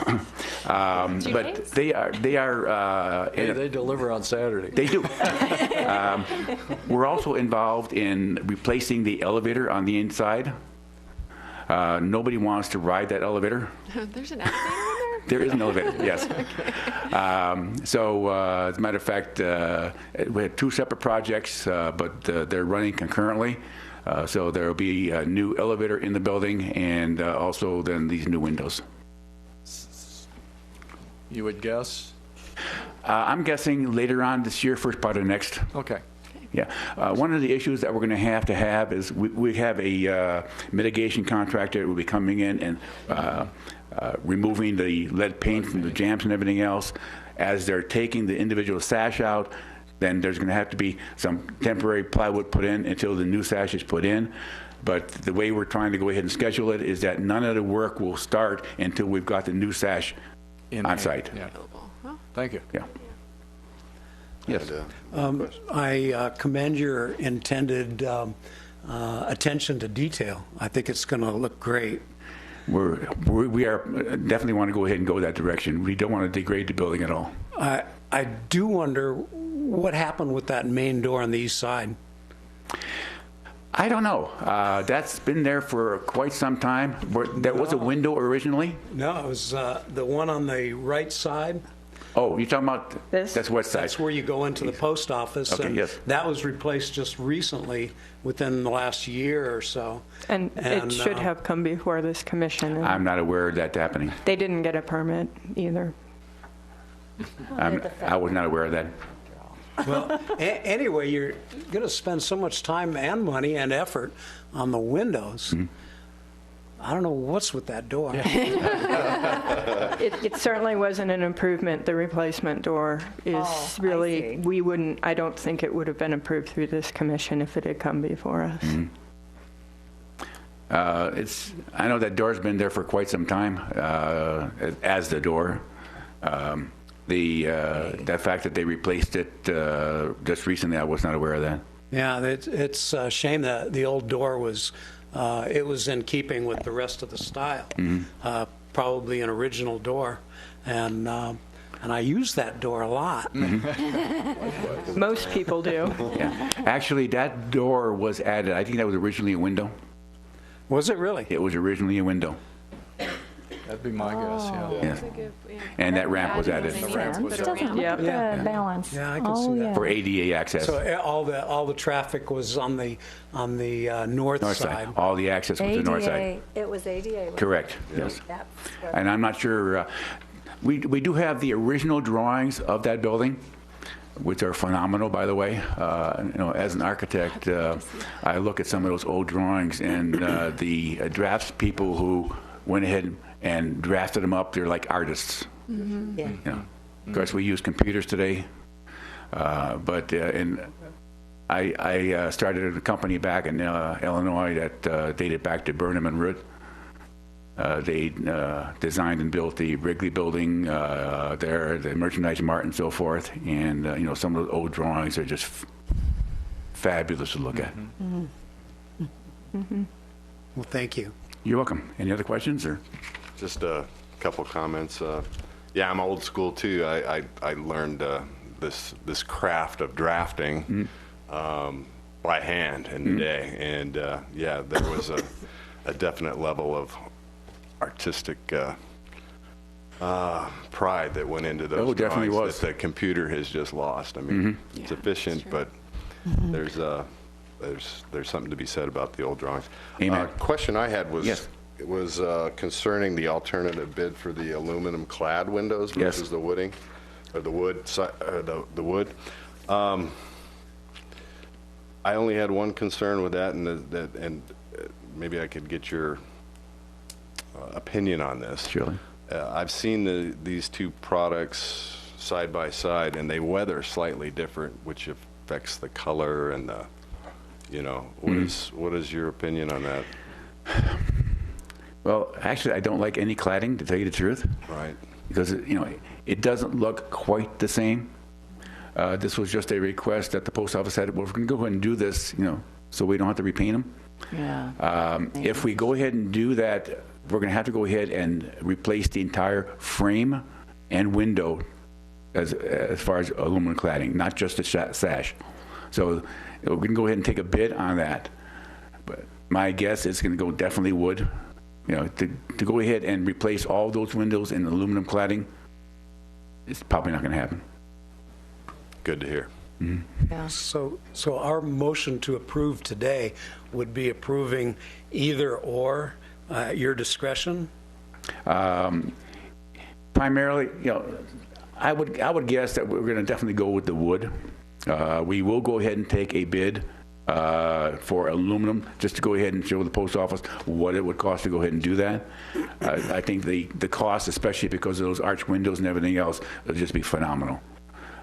But they are. They deliver on Saturday. They do. We're also involved in replacing the elevator on the inside. Nobody wants to ride that elevator. There's an elevator in there? There is an elevator, yes. So, as a matter of fact, we had 2 separate projects, but they're running concurrently. So there will be a new elevator in the building and also then these new windows. You would guess? I'm guessing later on this year, first part of next. Okay. Yeah. One of the issues that we're going to have is we have a mitigation contractor that will be coming in and removing the lead paint from the jams and everything else. As they're taking the individual sash out, then there's going to have to be some temporary plywood put in until the new sash is put in. But the way we're trying to go ahead and schedule it is that none of the work will start until we've got the new sash on site. Yeah. Thank you. Yeah. Yes. I commend your intended attention to detail. I think it's going to look great. We are definitely want to go ahead and go that direction. We don't want to degrade the building at all. I do wonder what happened with that main door on the east side. I don't know. That's been there for quite some time. There was a window originally. No, it was the one on the right side. Oh, you're talking about, This? that's west side. That's where you go into the post office. Okay, and yes. That was replaced just recently, within the last year or so. And it should have come before this commission. And I'm not aware of that happening. they didn't get a permit either. I was not aware of that. Well, anyway, you're going to spend so much time and money and effort on the windows. I don't know what's with that door. It certainly wasn't an improvement. The replacement door is I really, see. I don't think it would have been approved through this commission if it had come before us. I know that door's been there for quite some time, as the door. The fact that they replaced it just recently, I was not aware of that. Yeah, it's a shame that the old door was, it was in keeping with the rest of the style. Probably an original door. And I use that door a lot. Most people do. Yeah. Actually, that door was added, I think that was originally a window. Was it really? It was originally a window. That'd be my guess, yeah. Yeah. And that ramp was added Doesn't Yep. look Yeah. balanced. Yeah, I can see that. for ADA access. So all the traffic was on the north North side. side. All the access was the north side. It was ADA. Correct, yes. That's what- And I'm not sure, we do have the original drawings of that building, which are phenomenal, by the way. As an architect, I look at some of those old drawings, and the drafts people who went ahead and drafted them up, they're like artists. Yeah. Of course, we use computers today, but I started a company back in Illinois that dated back to Burnham and Root. They designed and built the Wrigley building there, the Merchandise Mart and so forth. And, some of the old drawings are just fabulous to look at. Well, thank you. You're welcome. Any other questions? Or Just a couple comments. Yeah, I'm old school too. I learned this craft of drafting by hand in the day, and yeah, there was a definite level of artistic pride that went into those Oh, definitely drawings was. that the computer has just lost. I mean, it's efficient, but there's something to be said about the old drawings. Amen. Question I had was. Yes. It was concerning the alternative bid for the aluminum clad windows Yes. versus the wooding, or the wood. The wood. I only had one concern with that, and maybe I could get your opinion on this. Surely. I've seen these two products side by side, and they weather slightly different, which affects the color and the. What is your opinion on that? Well, actually, I don't like any cladding, to tell you the truth. Right. Because, it doesn't look quite the same. This was just a request that the post office said, well, we're going to go ahead and do this, so we don't have to repaint them. Yeah. If we go ahead and do that, we're going to have to go ahead and replace the entire frame and window as far as aluminum cladding, not just the sash. So we can go ahead and take a bid on that. But my guess is going to go definitely wood. To go ahead and replace all those windows in aluminum cladding, it's probably not going to happen. Good to hear. Yeah. So our motion to approve today would be approving either or at your discretion? Primarily, I would guess that we're going to definitely go with the wood. We will go ahead and take a bid for aluminum, just to go ahead and show the post office what it would cost to go ahead and do that. I think the cost, especially because of those arch windows and everything else, will just be phenomenal.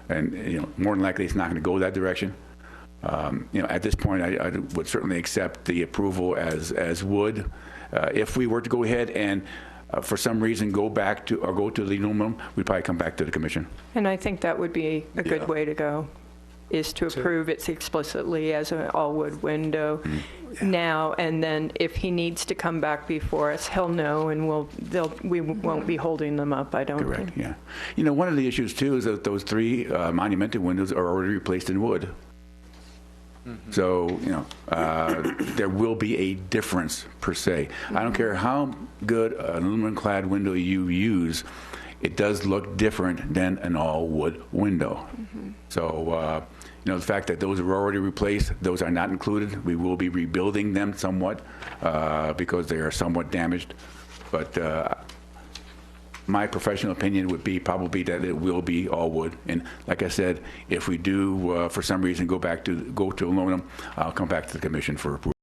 And more than likely, it's not going to go that direction. At this point, I would certainly accept the approval as wood. If we were to go ahead and for some reason go to the aluminum, we'd probably come back to the commission. And I think that would be a good way to go, is to approve it explicitly as an all-wood window now, and then if he needs to come back before us, he'll know, and we won't be holding them up, I don't Correct, think. yeah. One of the issues, too, is that those three monumental windows are already replaced in wood. So, there will be a difference, per se. I don't care how good an aluminum-clad window you use, it does look different than an all-wood window. So, the fact that those are already replaced, those are not included. We will be rebuilding them somewhat because they are somewhat damaged. But my professional opinion would be probably that it will be all wood. And like I said, if we do, for some reason, go to aluminum, I'll come back to the commission for approval.